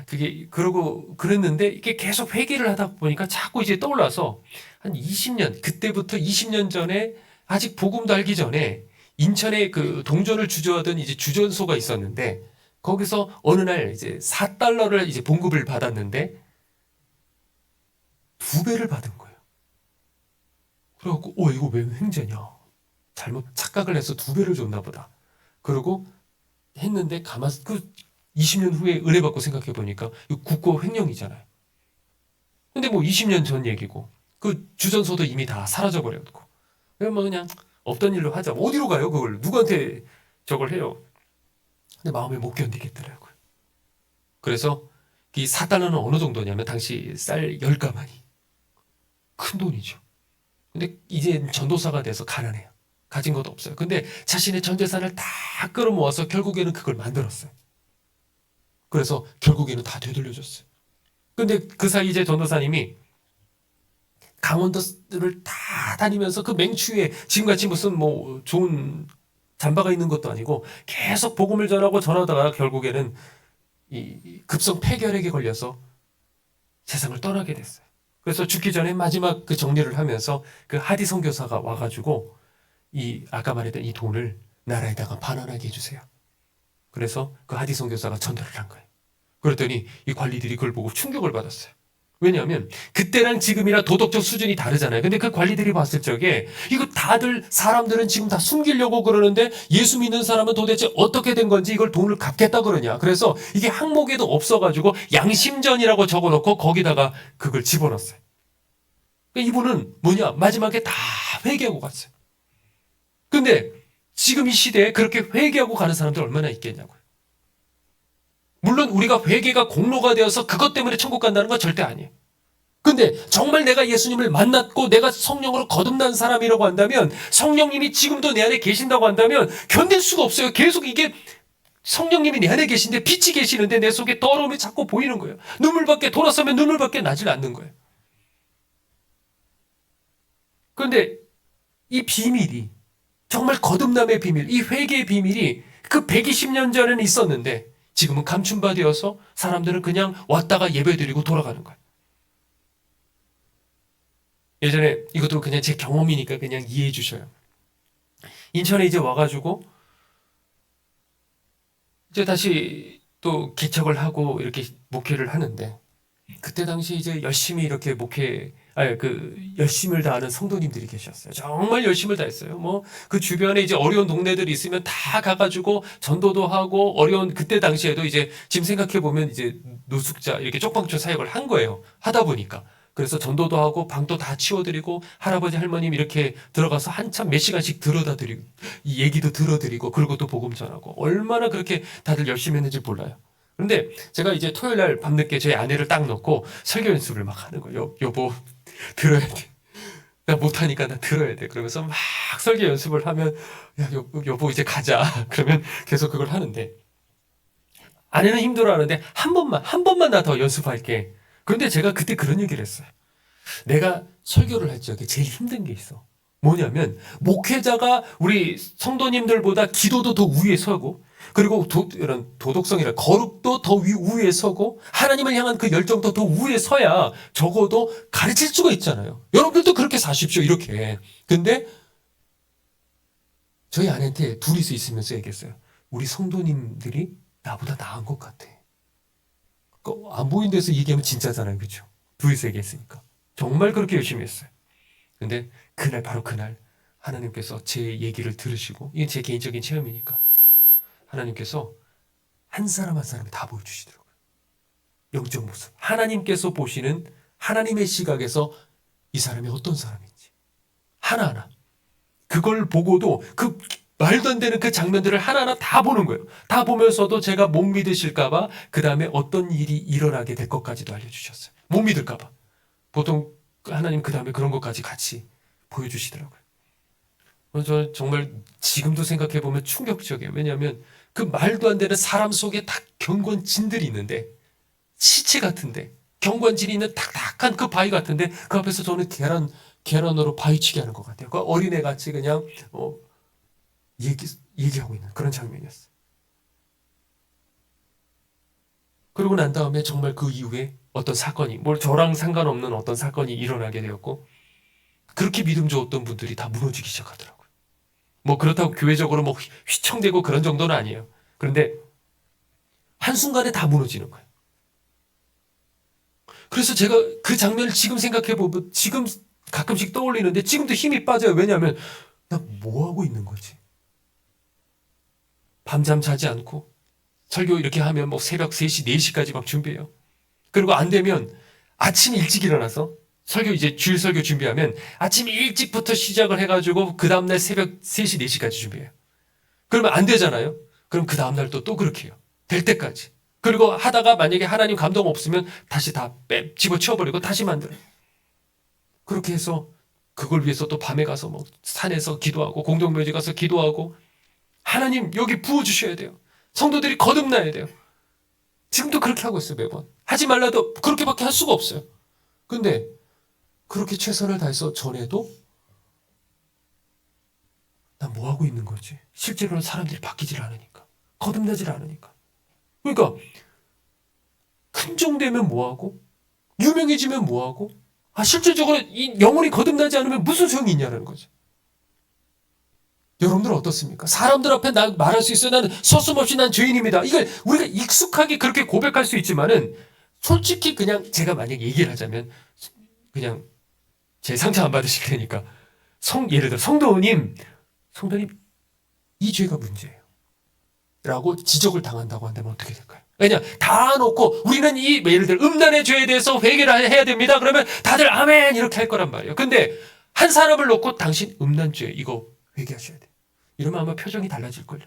그게 그러고 그랬는데 이게 계속 회개를 하다 보니까 자꾸 이제 떠올라서 한 20년 그때부터 20년 전에 아직 복음도 알기 전에 인천에 그 동전을 주저하던 이제 주전소가 있었는데 거기서 어느 날 이제 4달러를 이제 봉급을 받았는데 2배를 받은 거예요. 그래갖고 이거 왜 횡재냐? 잘못 착각을 해서 2배를 줬나 보다. 그러고 했는데 가만 그 20년 후에 은혜 받고 생각해 보니까 이거 국고 횡령이잖아요. 근데 뭐 20년 전 얘기고 그 주전소도 이미 다 사라져 버렸고 그냥 없던 일로 하자. 어디로 가요? 그걸 누구한테 저걸 해요? 근데 마음에 못 견디겠더라고요. 그래서 이 4달러는 어느 정도냐면 당시 쌀 10가마니. 큰 돈이죠. 근데 이제 전도사가 돼서 가난해요. 가진 것도 없어요. 근데 자신의 전 재산을 다 끌어모아서 결국에는 그걸 만들었어요. 그래서 결국에는 다 되돌려줬어요. 근데 그 사이 이제 전도사님이 강원도를 다 다니면서 그 맹추위에 지금같이 무슨 뭐 좋은 잠바가 있는 것도 아니고 계속 복음을 전하다가 결국에는 이 급성 폐결핵에 걸려서 세상을 떠나게 됐어요. 그래서 죽기 전에 마지막 그 정리를 하면서 그 하디 선교사가 와가지고 이 아까 말했던 이 돈을 나라에다가 반환하게 해주세요. 그래서 그 하디 선교사가 전달을 한 거예요. 그랬더니 이 관리들이 그걸 보고 충격을 받았어요. 왜냐하면 그때랑 지금이랑 도덕적 수준이 다르잖아요. 근데 그 관리들이 봤을 적에 이거 다들 사람들은 지금 다 숨기려고 그러는데 예수 믿는 사람은 도대체 어떻게 된 건지 이걸 돈을 갚겠다 그러냐. 그래서 이게 항목에도 없어가지고 양심전이라고 적어놓고 거기다가 그걸 집어넣었어요. 그러니까 이분은 뭐냐 마지막에 다 회개하고 갔어요. 근데 지금 이 시대에 그렇게 회개하고 가는 사람들 얼마나 있겠냐고요. 물론 우리가 회개가 공로가 되어서 그것 때문에 천국 간다는 건 절대 아니에요. 근데 정말 내가 예수님을 만났고 내가 성령으로 거듭난 사람이라고 한다면 성령님이 지금도 내 안에 계신다고 한다면 견딜 수가 없어요. 계속 이게 성령님이 내 안에 계신데 빛이 계시는데 내 속에 더러움이 자꾸 보이는 거예요. 눈물밖에 돌아서면 눈물밖에 나질 않는 거예요. 그런데 이 비밀이 정말 거듭남의 비밀, 이 회개의 비밀이 그 120년 전에는 있었는데 지금은 감춘바되어서 사람들은 그냥 왔다가 예배드리고 돌아가는 거예요. 예전에 이것도 그냥 제 경험이니까 그냥 이해해 주셔요. 인천에 이제 와가지고 이제 다시 또 개척을 하고 이렇게 목회를 하는데, 그때 당시 이제 열심히 이렇게 열심을 다하는 성도님들이 계셨어요. 정말 열심을 다했어요. 뭐 그 주변에 이제 어려운 동네들이 있으면 다 가가지고 전도도 하고, 어려운 그때 당시에도 이제 지금 생각해 보면 이제 노숙자 이렇게 쪽방촌 사역을 한 거예요. 하다 보니까. 그래서 전도도 하고 방도 다 치워드리고 할아버지 할머님 이렇게 들어가서 한참 몇 시간씩 들여다드리고 이 얘기도 들어드리고, 그리고 또 복음 전하고, 얼마나 그렇게 다들 열심히 했는지 몰라요. 그런데 제가 이제 토요일 날 밤늦게 제 아내를 딱 놓고 설교 연습을 막 하는 거예요. 여보 들어야 돼. 나 못하니까 나 들어야 돼. 그러면서 막 설교 연습을 하면, 야 여보 이제 가자. 그러면 계속 그걸 하는데, 아내는 힘들어하는데 한 번만 나 더 연습할게. 그런데 제가 그때 그런 얘기를 했어요. 내가 설교를 할 적에 제일 힘든 게 있어. 뭐냐면 목회자가 우리 성도님들보다 기도도 더 위에 서고, 그리고 이런 도덕성이라 거룩도 더 위에 서고, 하나님을 향한 그 열정도 더 위에 서야 적어도 가르칠 수가 있잖아요. 여러분들도 그렇게 사십시오 이렇게. 근데 저희 아내한테 둘이서 있으면서 얘기했어요. 우리 성도님들이 나보다 나은 것 같아. 안 보이는 데서 얘기하면 진짜잖아요. 그렇죠? 둘이서 얘기했으니까. 정말 그렇게 열심히 했어요. 근데 바로 그날 하나님께서 제 얘기를 들으시고, 이게 제 개인적인 체험이니까 하나님께서 한 사람 한 사람이 다 보여주시더라고요. 영적 모습. 하나님께서 보시는 하나님의 시각에서 이 사람이 어떤 사람인지 하나하나. 그걸 보고도 그 말도 안 되는 그 장면들을 하나하나 다 보는 거예요. 다 보면서도 제가 못 믿으실까봐 그 다음에 어떤 일이 일어나게 될 것까지도 알려주셨어요. 못 믿을까봐. 보통 하나님 그 다음에 그런 것까지 같이 보여주시더라고요. 저 정말 지금도 생각해보면 충격적이에요. 왜냐하면 그 말도 안 되는 사람 속에 딱 경관진들이 있는데, 시체 같은데, 경관진이 있는 탁탁한 그 바위 같은데, 그 앞에서 저는 계란으로 바위치기 하는 것 같아요. 그 어린애 같이 그냥 얘기하고 있는 그런 장면이었어요. 그러고 난 다음에 정말 그 이후에 어떤 사건이, 저랑 상관없는 어떤 사건이 일어나게 되었고, 그렇게 믿음 좋았던 분들이 다 무너지기 시작하더라고요. 그렇다고 교회적으로 휘청대고 그런 정도는 아니에요. 그런데 한순간에 다 무너지는 거예요. 그래서 제가 그 장면을 지금 생각해보면 지금 가끔씩 떠올리는데 지금도 힘이 빠져요. 왜냐하면 나 뭐하고 있는 거지? 밤잠 자지 않고 설교 이렇게 하면 새벽 3시, 4시까지 막 준비해요. 그리고 안 되면 아침 일찍 일어나서 설교 이제 주일 설교 준비하면 아침 일찍부터 시작을 해가지고 그 다음날 새벽 3시, 4시까지 준비해요. 그러면 안 되잖아요. 그럼 그 다음날 또 그렇게 해요. 될 때까지. 그리고 하다가 만약에 하나님 감동 없으면 다시 다 집어치워버리고 다시 만들어요. 그렇게 해서 그걸 위해서 또 밤에 가서 산에서 기도하고 공동묘지 가서 기도하고, 하나님 여기 부어주셔야 돼요. 성도들이 거듭나야 돼요. 지금도 그렇게 하고 있어요. 매번. 하지 말라도 그렇게밖에 할 수가 없어요. 근데 그렇게 최선을 다해서 전해도 난 뭐하고 있는 거지? 실제로는 사람들이 바뀌질 않으니까. 거듭나질 않으니까. 그러니까 큰종되면 뭐하고, 유명해지면 뭐하고, 실질적으로 이 영혼이 거듭나지 않으면 무슨 소용이 있냐는 거죠. 여러분들은 어떻습니까? 사람들 앞에 나 말할 수 있어요. 나는 서슴없이 난 죄인입니다. 이걸 우리가 익숙하게 그렇게 고백할 수 있지만은, 솔직히 그냥 제가 만약 얘기를 하자면, 그냥 제 상처 안 받으실 테니까, 예를 들어 성도님 이 죄가 문제예요 라고 지적을 당한다고 한다면 어떻게 될까요? 왜냐, 다 놓고 우리는 예를 들어 음란의 죄에 대해서 회개를 해야 됩니다. 그러면 다들 아멘 이렇게 할 거란 말이에요. 근데 한 사람을 놓고 당신 음란죄 이거 회개하셔야 돼. 이러면 아마 표정이 달라질걸요.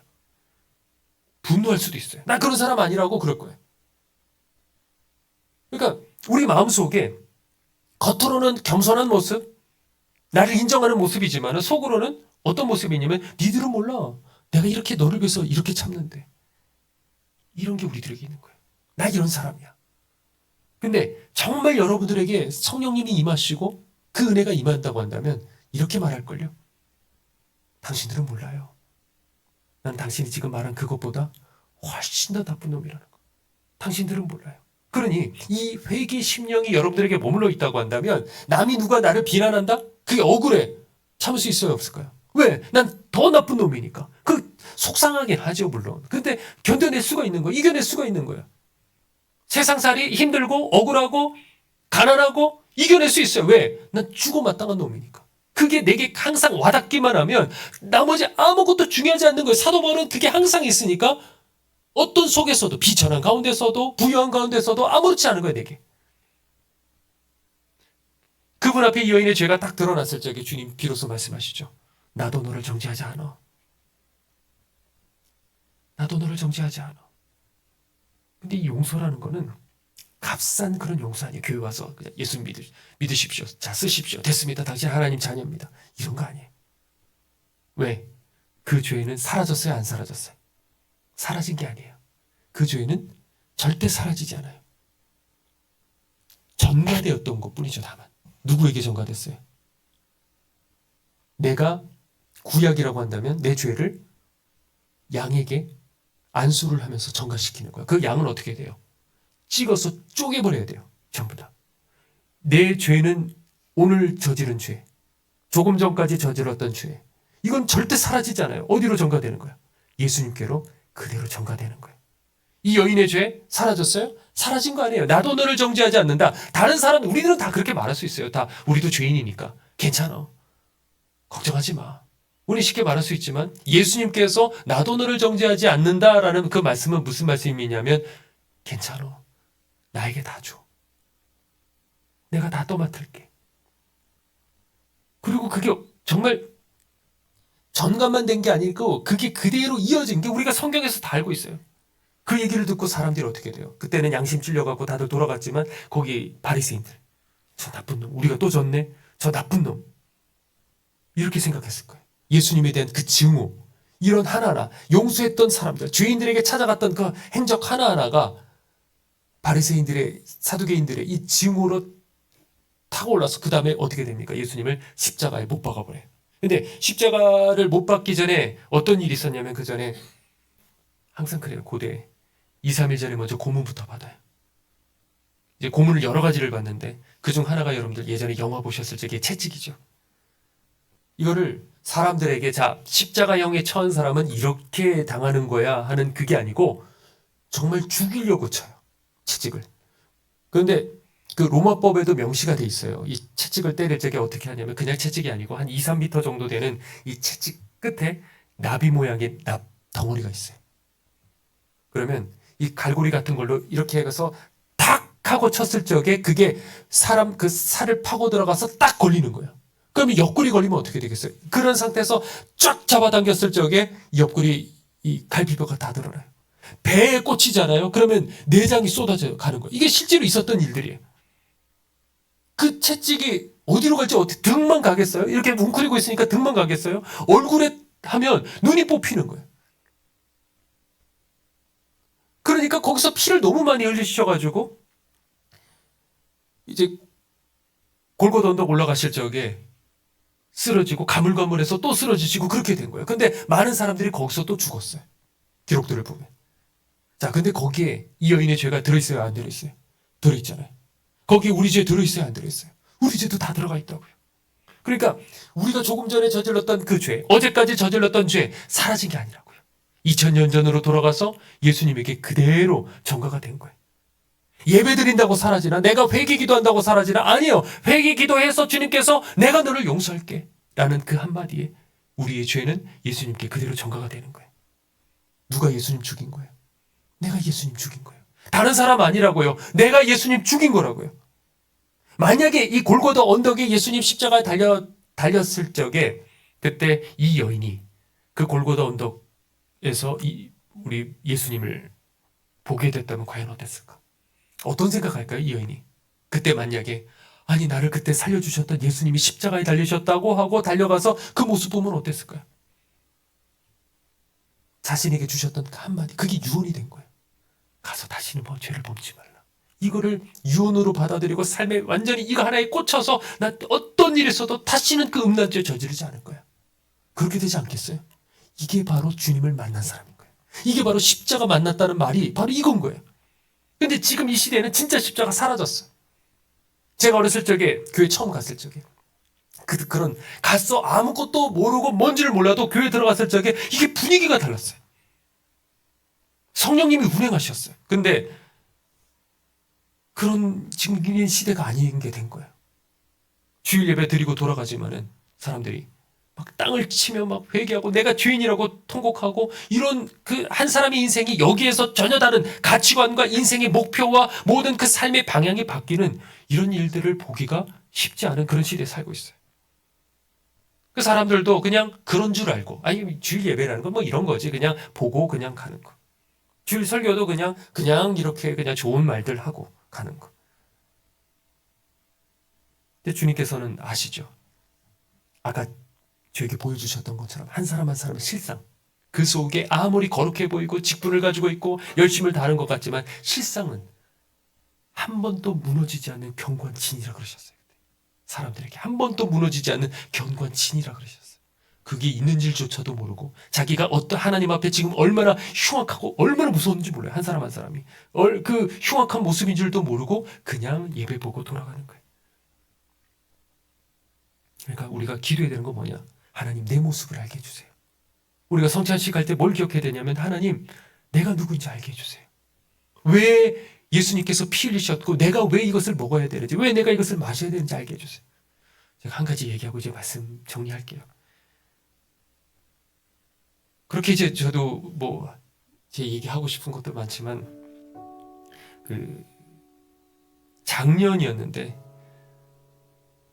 분노할 수도 있어요. 나 그런 사람 아니라고 그럴 거예요. 그러니까 우리 마음속에 겉으로는 겸손한 모습, 나를 인정하는 모습이지만 속으로는 어떤 모습이 있냐면, 니들은 몰라. 내가 이렇게 너를 위해서 이렇게 참는데. 이런 게 우리들에게 있는 거예요. 나 이런 사람이야. 근데 정말 여러분들에게 성령님이 임하시고 그 은혜가 임한다고 한다면 이렇게 말할걸요. 당신들은 몰라요. 난 당신이 지금 말한 그것보다 훨씬 더 나쁜 놈이라는 거. 당신들은 몰라요. 그러니 이 회개 심령이 여러분들에게 머물러 있다고 한다면 남이 누가 나를 비난한다? 그게 억울해. 참을 수 있어요, 없을까요? 왜? 난 더 나쁜 놈이니까. 그 속상하긴 하죠, 물론. 근데 견뎌낼 수가 있는 거야. 이겨낼 수가 있는 거야. 세상살이 힘들고 억울하고 가난하고 이겨낼 수 있어요. 왜? 난 죽어 마땅한 놈이니까. 그게 내게 항상 와닿기만 하면 나머지 아무것도 중요하지 않는 거예요. 사도 바울은 그게 항상 있으니까 어떤 속에서도 비천한 가운데서도 부유한 가운데서도 아무렇지 않은 거예요. 내게. 그분 앞에 이 여인의 죄가 딱 드러났을 적에 주님 비로소 말씀하시죠. 나도 너를 정죄하지 않아. 나도 너를 정죄하지 않아. 근데 이 용서라는 거는 값싼 그런 용서 아니에요. 교회 와서 그냥 예수 믿으십시오. 자, 쓰십시오. 됐습니다. 당신 하나님 자녀입니다. 이런 거 아니에요. 왜? 그 죄는 사라졌어요? 안 사라졌어요? 사라진 게 아니에요. 그 죄는 절대 사라지지 않아요. 전가되었던 것뿐이죠, 다만. 누구에게 전가됐어요? 내가 구약이라고 한다면 내 죄를 양에게 안수를 하면서 전가시키는 거야. 그 양은 어떻게 돼요? 찍어서 쪼개버려야 돼요. 전부 다. 내 죄는 오늘 저지른 죄, 조금 전까지 저질렀던 죄, 이건 절대 사라지잖아요. 어디로 전가되는 거야? 예수님께로 그대로 전가되는 거예요. 이 여인의 죄 사라졌어요? 사라진 거 아니에요. 나도 너를 정죄하지 않는다. 다른 사람, 우리들은 다 그렇게 말할 수 있어요. 다 우리도 죄인이니까. 괜찮아. 걱정하지 마. 우리 쉽게 말할 수 있지만 예수님께서 나도 너를 정죄하지 않는다라는 그 말씀은 무슨 말씀이냐면 괜찮아. 나에게 다 줘. 내가 다 떠맡을게. 그리고 그게 정말 전감만 된 게 아니고 그게 그대로 이어진 게 우리가 성경에서 다 알고 있어요. 그 얘기를 듣고 사람들이 어떻게 돼요? 그때는 양심 찔려갖고 다들 돌아갔지만 거기 바리새인들, 저 나쁜 놈, 우리가 또 졌네? 저 나쁜 놈. 이렇게 생각했을 거예요. 예수님에 대한 그 증오, 이런 하나하나 용서했던 사람들, 죄인들에게 찾아갔던 그 행적 하나하나가 바리새인들의, 사두개인들의 이 증오로 타고 올라서 그 다음에 어떻게 됩니까? 예수님을 십자가에 못 박아버려요. 근데 십자가를 못 박기 전에 어떤 일이 있었냐면 그 전에 항상 그래요. 고대 2, 3일 전에 먼저 고문부터 받아요. 이제 고문을 여러 가지를 받는데 그중 하나가 여러분들 예전에 영화 보셨을 적에 채찍이죠. 이거를 사람들에게 자 십자가형에 처한 사람은 이렇게 당하는 거야 하는 그게 아니고 정말 죽이려고 쳐요. 채찍을. 그런데 그 로마법에도 명시가 돼 있어요. 이 채찍을 때릴 적에 어떻게 하냐면 그냥 채찍이 아니고 한 2, 3m 정도 되는 이 채찍 끝에 나비 모양의 납 덩어리가 있어요. 그러면 이 갈고리 같은 걸로 이렇게 해서 탁 하고 쳤을 적에 그게 사람 그 살을 파고 들어가서 딱 걸리는 거예요. 그러면 옆구리 걸리면 어떻게 되겠어요? 그런 상태에서 쫙 잡아당겼을 적에 옆구리 이 갈비뼈가 다 드러나요. 배에 꽂히잖아요. 그러면 내장이 쏟아져 가는 거예요. 이게 실제로 있었던 일들이에요. 그 채찍이 어디로 갈지 어떻게 등만 가겠어요? 이렇게 뭉클이고 있으니까 등만 가겠어요? 얼굴에 하면 눈이 뽑히는 거예요. 그러니까 거기서 피를 너무 많이 흘리셔가지고 이제 골고다 언덕 올라가실 적에 쓰러지고 가물가물해서 또 쓰러지시고 그렇게 된 거예요. 근데 많은 사람들이 거기서 또 죽었어요. 기록들을 보면. 자, 근데 거기에 이 여인의 죄가 들어있어요? 안 들어있어요? 들어있잖아요. 거기에 우리 죄 들어있어요? 안 들어있어요? 우리 죄도 다 들어가 있다고요. 그러니까 우리가 조금 전에 저질렀던 그 죄, 어제까지 저질렀던 죄 사라진 게 아니라고요. 2000년 전으로 돌아가서 예수님에게 그대로 전가가 된 거예요. 예배 드린다고 사라지나? 내가 회개 기도한다고 사라지나? 아니요. 회개 기도해서 주님께서 내가 너를 용서할게 라는 그 한마디에 우리의 죄는 예수님께 그대로 전가가 되는 거예요. 누가 예수님 죽인 거예요? 내가 예수님 죽인 거예요. 다른 사람 아니라고요. 내가 예수님 죽인 거라고요. 만약에 이 골고다 언덕에 예수님 십자가에 달렸을 적에 그때 이 여인이 그 골고다 언덕에서 우리 예수님을 보게 됐다면 과연 어땠을까? 어떤 생각할까요? 이 여인이. 그때 만약에 아니 나를 그때 살려주셨던 예수님이 십자가에 달리셨다고 하고 달려가서 그 모습 보면 어땠을까요? 자신에게 주셨던 그 한마디 그게 유언이 된 거예요. 가서 다시는 뭐 죄를 범치 말라. 이거를 유언으로 받아들이고 삶에 완전히 이거 하나에 꽂혀서 나 어떤 일이 있어도 다시는 그 음란죄 저지르지 않을 거야. 그렇게 되지 않겠어요? 이게 바로 주님을 만난 사람인 거예요. 이게 바로 십자가 만났다는 말이 바로 이건 거예요. 근데 지금 이 시대에는 진짜 십자가 사라졌어. 제가 어렸을 적에 교회 처음 갔을 적에 그런 갔어 아무것도 모르고 뭔지를 몰라도 교회 들어갔을 적에 이게 분위기가 달랐어요. 성령님이 운행하셨어요. 근데 그런 지금 이 시대가 아닌 게 된 거예요. 주일 예배 드리고 돌아가지만은 사람들이 막 땅을 치며 막 회개하고 내가 죄인이라고 통곡하고 이런 그 한 사람의 인생이 여기에서 전혀 다른 가치관과 인생의 목표와 모든 그 삶의 방향이 바뀌는 이런 일들을 보기가 쉽지 않은 그런 시대에 살고 있어요. 그 사람들도 그냥 그런 줄 알고 아니 주일 예배라는 건 뭐 이런 거지 그냥 보고 그냥 가는 거. 주일 설교도 그냥 이렇게 그냥 좋은 말들 하고 가는 거. 근데 주님께서는 아시죠? 아까 저에게 보여주셨던 것처럼 한 사람 한 사람의 실상 그 속에 아무리 거룩해 보이고 직분을 가지고 있고 열심을 다하는 것 같지만 실상은 한 번도 무너지지 않는 견고한 진이라 그러셨어요. 사람들에게 한 번도 무너지지 않는 견고한 진이라 그러셨어요. 그게 있는 줄조차도 모르고 자기가 어떤 하나님 앞에 지금 얼마나 흉악하고 얼마나 무서운지 몰라요. 한 사람 한 사람이 그 흉악한 모습인 줄도 모르고 그냥 예배 보고 돌아가는 거예요. 그러니까 우리가 기도해야 되는 건 뭐냐? 하나님 내 모습을 알게 해주세요. 우리가 성찬식 할 때 뭘 기억해야 되냐면 하나님 내가 누구인지 알게 해주세요. 왜 예수님께서 피 흘리셨고 내가 왜 이것을 먹어야 되는지 왜 내가 이것을 마셔야 되는지 알게 해주세요. 제가 한 가지 얘기하고 이제 말씀 정리할게요. 그렇게 이제 저도 뭐 제 얘기하고 싶은 것도 많지만 그 작년이었는데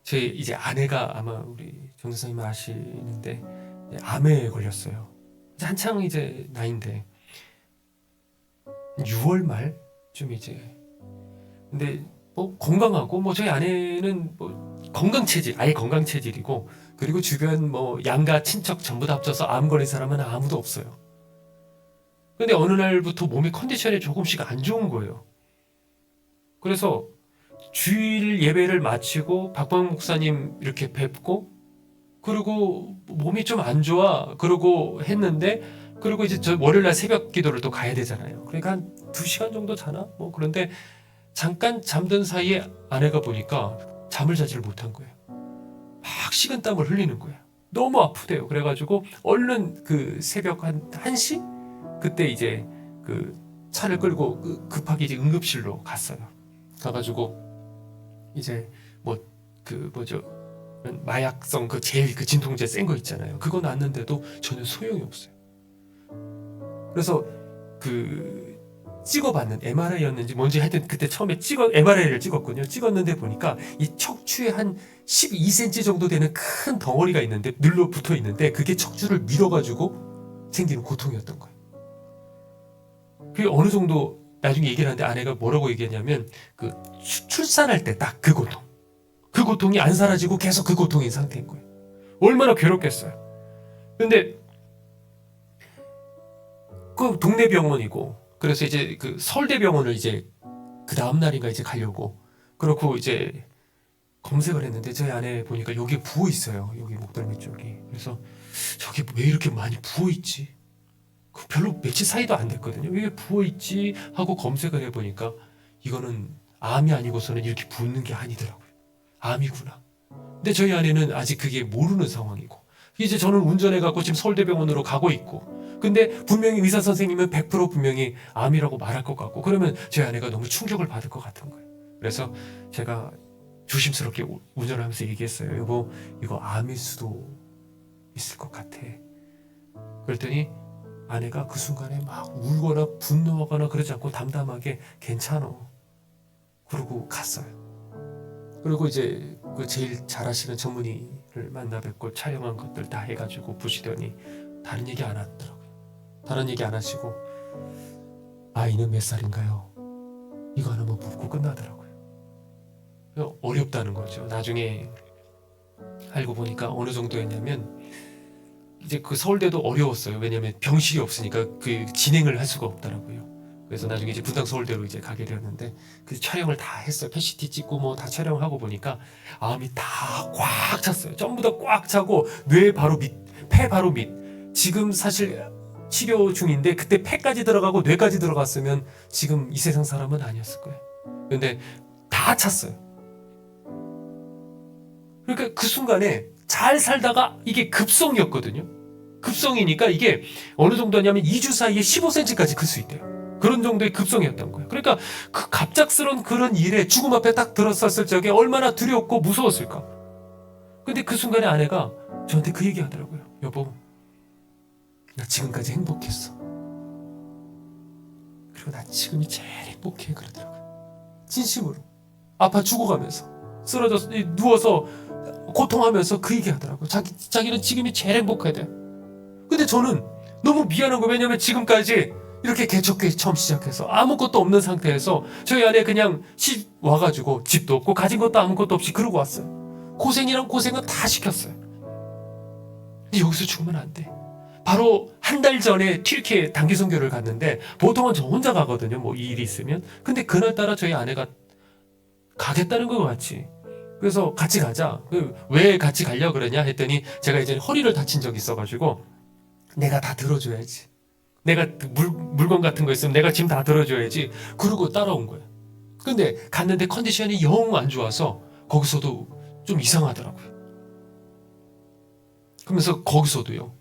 제 이제 아내가 아마 우리 정선생님 아시는데 암에 걸렸어요. 한창 이제 나이인데 6월 말쯤 이제 근데 뭐 건강하고 뭐 저희 아내는 뭐 건강 체질 아예 건강 체질이고 그리고 주변 뭐 양가 친척 전부 다 합쳐서 암 걸린 사람은 아무도 없어요. 근데 어느 날부터 몸의 컨디션이 조금씩 안 좋은 거예요. 그래서 주일 예배를 마치고 박광 목사님 이렇게 뵙고 그리고 몸이 좀 안 좋아 그러고 했는데 그리고 이제 저 월요일날 새벽 기도를 또 가야 되잖아요. 그러니까 한 2시간 정도 자나? 뭐 그런데 잠깐 잠든 사이에 아내가 보니까 잠을 자지를 못한 거예요. 막 식은땀을 흘리는 거예요. 너무 아프대요. 그래가지고 얼른 그 새벽 한 1시? 그때 이제 그 차를 끌고 급하게 이제 응급실로 갔어요. 가가지고 이제 뭐 그 뭐죠 마약성 그 제일 그 진통제 센 거 있잖아요. 그거 놨는데도 전혀 소용이 없어요. 그래서 그 찍어봤는 MRI였는지 뭔지 하여튼 그때 처음에 MRI를 찍었거든요. 찍었는데 보니까 이 척추에 한 12cm 정도 되는 큰 덩어리가 있는데 눌러 붙어 있는데 그게 척추를 밀어가지고 생기는 고통이었던 거예요. 그게 어느 정도 나중에 얘기를 하는데 아내가 뭐라고 얘기했냐면 그 출산할 때 딱 그 고통. 그 고통이 안 사라지고 계속 그 고통인 상태인 거예요. 얼마나 괴롭겠어요. 근데 그 동네 병원이고 그래서 이제 그 서울대병원을 이제 그 다음 날인가 이제 가려고 그렇고 이제 검색을 했는데 저희 아내 보니까 여기에 부어 있어요. 여기 목덜미 쪽이. 그래서 저게 왜 이렇게 많이 부어 있지? 그 별로 며칠 사이도 안 됐거든요. 왜 부어 있지 하고 검색을 해보니까 이거는 암이 아니고서는 이렇게 붓는 게 아니더라고요. 암이구나. 근데 저희 아내는 아직 그게 모르는 상황이고 이제 저는 운전해갖고 지금 서울대병원으로 가고 있고 근데 분명히 의사 선생님은 100% 분명히 암이라고 말할 것 같고 그러면 저희 아내가 너무 충격을 받을 것 같은 거예요. 그래서 제가 조심스럽게 운전하면서 얘기했어요. 여보 이거 암일 수도 있을 것 같아. 그랬더니 아내가 그 순간에 막 울거나 분노하거나 그러지 않고 담담하게 괜찮어. 그러고 갔어요. 그리고 이제 그 제일 잘하시는 전문의를 만나 뵙고 촬영한 것들 다 해가지고 보시더니 다른 얘기 안 하더라고요. 다른 얘기 안 하시고 아이는 몇 살인가요? 이거 하나만 묻고 끝나더라고요. 어렵다는 거죠. 나중에 알고 보니까 어느 정도였냐면 이제 그 서울대도 어려웠어요. 왜냐하면 병실이 없으니까 그 진행을 할 수가 없더라고요. 그래서 나중에 이제 분당 서울대로 이제 가게 되었는데 그 촬영을 다 했어요. PCT 찍고 뭐 다 촬영하고 보니까 암이 다 꽉 찼어요. 전부 다 꽉 차고 뇌 바로 밑, 폐 바로 밑. 지금 사실 치료 중인데 그때 폐까지 들어가고 뇌까지 들어갔으면 지금 이 세상 사람은 아니었을 거예요. 근데 다 찼어요. 그러니까 그 순간에 잘 살다가 이게 급성이었거든요. 급성이니까 이게 어느 정도냐면 2주 사이에 15cm까지 클 수 있대요. 그런 정도의 급성이었던 거예요. 그러니까 그 갑작스러운 그런 일에 죽음 앞에 딱 들어섰을 적에 얼마나 두렵고 무서웠을까. 근데 그 순간에 아내가 저한테 그 얘기 하더라고요. 여보, 나 지금까지 행복했어. 그리고 나 지금이 제일 행복해 그러더라고요. 진심으로. 아파 죽어가면서 쓰러져서 누워서 고통하면서 그 얘기 하더라고요. 자기는 지금이 제일 행복하대. 근데 저는 너무 미안한 거예요. 왜냐면 지금까지 이렇게 개척교회 처음 시작해서 아무것도 없는 상태에서 저희 안에 그냥 와가지고 집도 없고 가진 것도 아무것도 없이 그러고 왔어요. 고생이랑 고생은 다 시켰어요. 근데 여기서 죽으면 안 돼. 바로 한 달 전에 튀르키예 단기 선교를 갔는데 보통은 저 혼자 가거든요. 뭐 일이 있으면. 근데 그날따라 저희 아내가 가겠다는 것 같이. 그래서 같이 가자. 왜 같이 가려고 그러냐 했더니 제가 예전에 허리를 다친 적이 있어가지고 내가 다 들어줘야지. 내가 물건 같은 거 있으면 내가 짐 다 들어줘야지. 그러고 따라온 거예요. 근데 갔는데 컨디션이 영 안 좋아서 거기서도 좀 이상하더라고요. 그러면서 거기서도요.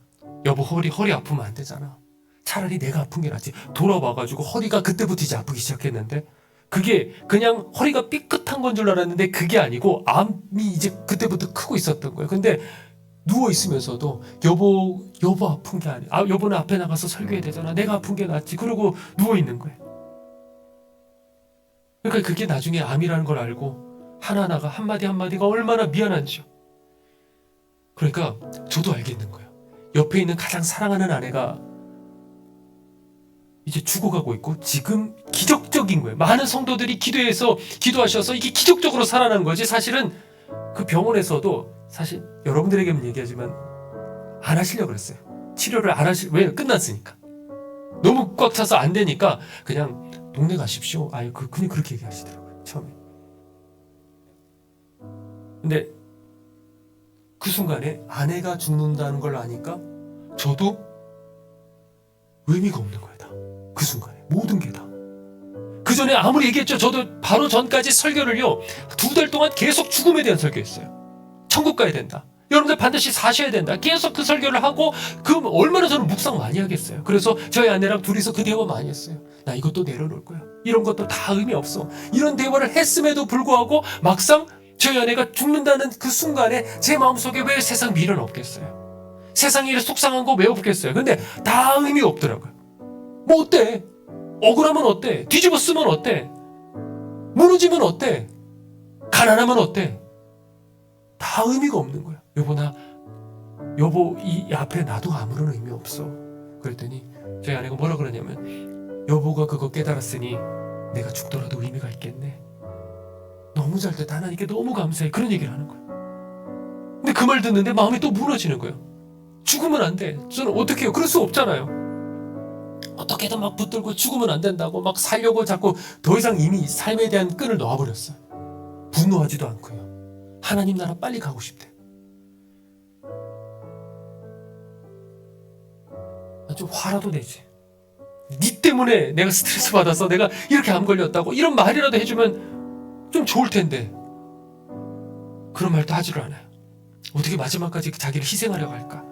여보 허리 아프면 안 되잖아. 차라리 내가 아픈 게 낫지. 돌아와가지고 허리가 그때부터 이제 아프기 시작했는데 그게 그냥 허리가 삐끗한 건 줄 알았는데 그게 아니고 암이 이제 그때부터 크고 있었던 거예요. 근데 누워 있으면서도 여보 아픈 게 아니야. 여보는 앞에 나가서 설교해야 되잖아. 내가 아픈 게 낫지. 그러고 누워 있는 거예요. 그러니까 그게 나중에 암이라는 걸 알고 하나하나가 한마디가 얼마나 미안한지요. 그러니까 저도 알겠는 거예요. 옆에 있는 가장 사랑하는 아내가 이제 죽어가고 있고 지금 기적적인 거예요. 많은 성도들이 기도하셔서 이게 기적적으로 살아난 거지. 사실은 그 병원에서도 사실 여러분들에게는 얘기하지만 안 하시려고 그랬어요. 치료를 안 왜? 끝났으니까. 너무 꽉 차서 안 되니까 그냥 동네 가십시오. 그냥 그렇게 얘기하시더라고요. 처음에. 근데 그 순간에 아내가 죽는다는 걸 아니까 저도 의미가 없는 거예요. 그 순간에 모든 게 다. 그 전에 아무리 얘기했죠. 저도 바로 전까지 설교를요 2달 동안 계속 죽음에 대한 설교했어요. 천국 가야 된다. 여러분들 반드시 사셔야 된다. 계속 그 설교를 하고 얼마나 저는 묵상 많이 하겠어요. 그래서 저희 아내랑 둘이서 그 대화 많이 했어요. 나 이것도 내려놓을 거야. 이런 것도 다 의미 없어. 이런 대화를 했음에도 불구하고 막상 저희 아내가 죽는다는 그 순간에 제 마음속에 왜 세상 미련 없겠어요. 세상 일에 속상한 거 왜 없겠어요. 근데 다 의미 없더라고요. 뭐 어때? 억울하면 어때? 뒤집어 쓰면 어때? 무너지면 어때? 가난하면 어때? 다 의미가 없는 거야. 여보 이 앞에 나도 아무런 의미 없어. 그랬더니 저희 아내가 뭐라 그러냐면 여보가 그거 깨달았으니 내가 죽더라도 의미가 있겠네. 너무 잘 됐다. 하나님께 너무 감사해. 그런 얘기를 하는 거야. 근데 그 말 듣는데 마음이 또 무너지는 거예요. 죽으면 안 돼. 저는 어떻게 해요? 그럴 수 없잖아요. 어떻게든 막 붙들고 죽으면 안 된다고 막 살려고 자꾸 더 이상 이미 삶에 대한 끈을 놓아버렸어요. 분노하지도 않고요. 하나님 나라 빨리 가고 싶대. 좀 화라도 내지. 니 때문에 내가 스트레스 받아서 내가 이렇게 암 걸렸다고 이런 말이라도 해주면 좀 좋을 텐데 그런 말도 하지를 않아요. 어떻게 마지막까지 자기를 희생하려고 할까?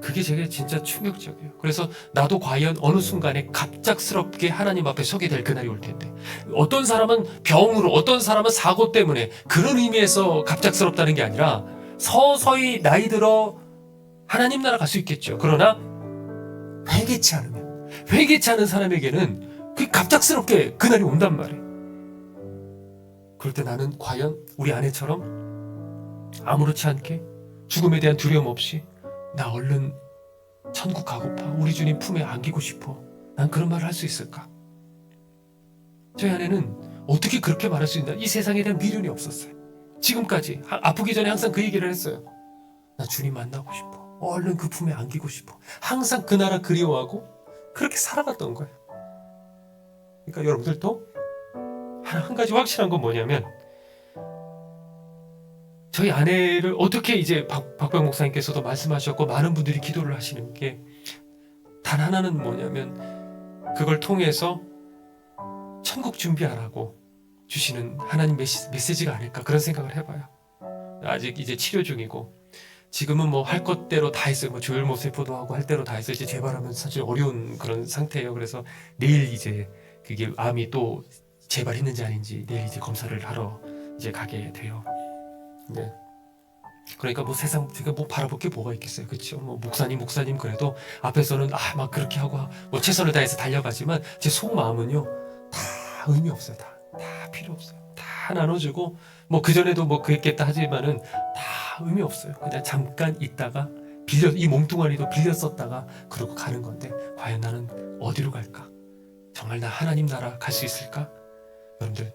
그게 제게 진짜 충격적이에요. 그래서 나도 과연 어느 순간에 갑작스럽게 하나님 앞에 서게 될 그날이 올 텐데 어떤 사람은 병으로 어떤 사람은 사고 때문에 그런 의미에서 갑작스럽다는 게 아니라 서서히 나이 들어 하나님 나라 갈 수 있겠죠. 그러나 회개치 않은 사람에게는 그 갑작스럽게 그날이 온단 말이에요. 그럴 때 나는 과연 우리 아내처럼 아무렇지 않게 죽음에 대한 두려움 없이 나 얼른 천국 가고파. 우리 주님 품에 안기고 싶어. 난 그런 말을 할 수 있을까? 저희 아내는 어떻게 그렇게 말할 수 있나? 이 세상에 대한 미련이 없었어요. 지금까지 아프기 전에 항상 그 얘기를 했어요. 나 주님 만나고 싶어. 얼른 그 품에 안기고 싶어. 항상 그 나라 그리워하고 그렇게 살아갔던 거예요. 그러니까 여러분들도 한 가지 확실한 건 뭐냐면 저희 아내를 어떻게 이제 박병 목사님께서도 말씀하셨고 많은 분들이 기도를 하시는 게 단 하나는 뭐냐면 그걸 통해서 천국 준비하라고 주시는 하나님 메시지가 아닐까 그런 생각을 해봐요. 아직 이제 치료 중이고 지금은 뭐 할 것대로 다 했어요. 뭐 조혈모세포도 하고 할 대로 다 했어요. 이제 재발하면 사실 어려운 그런 상태예요. 그래서 내일 이제 그게 암이 또 재발했는지 아닌지 내일 이제 검사를 하러 이제 가게 돼요. 네. 그러니까 뭐 세상 제가 뭐 바라볼 게 뭐가 있겠어요, 그렇죠? 뭐 목사님 그래도 앞에서는 막 그렇게 하고 뭐 최선을 다해서 달려가지만 제 속마음은요 다 의미 없어요, 다 필요 없어요, 다 나눠주고 뭐 그 전에도 뭐 그랬겠다 하지만은 다 의미 없어요. 그냥 잠깐 있다가 이 몸뚱아리도 빌려 썼다가 그러고 가는 건데 과연 나는 어디로 갈까? 정말 나 하나님 나라 갈 수 있을까? 여러분들.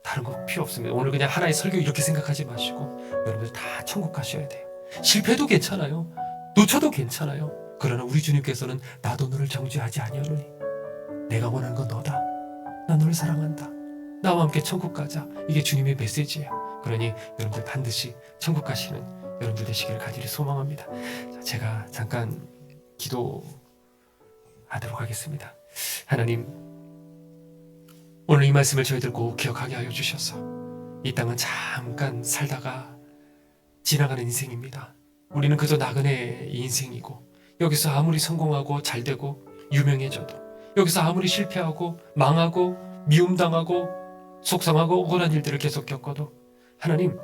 다른 거 필요 없습니다. 오늘 그냥 하나의 설교 이렇게 생각하지 마시고 여러분들 다 천국 가셔야 돼요. 실패도 괜찮아요. 놓쳐도 괜찮아요. 그러나 우리 주님께서는 나도 너를 정죄하지 아니하노니 내가 원하는 건 너다. 나 너를 사랑한다. 나와 함께 천국 가자. 이게 주님의 메시지예요. 그러니 여러분들 반드시 천국 가시는 여러분들 되시기를 간절히 소망합니다. 제가 잠깐 기도하도록 하겠습니다. 하나님, 오늘 이 말씀을 저희들 꼭 기억하게 하여 주셔서 이 땅은 잠깐 살다가 지나가는 인생입니다. 우리는 그저 나그네의 인생이고 여기서 아무리 성공하고 잘되고 유명해져도 여기서 아무리 실패하고 망하고 미움당하고 속상하고 억울한 일들을 계속 겪어도 하나님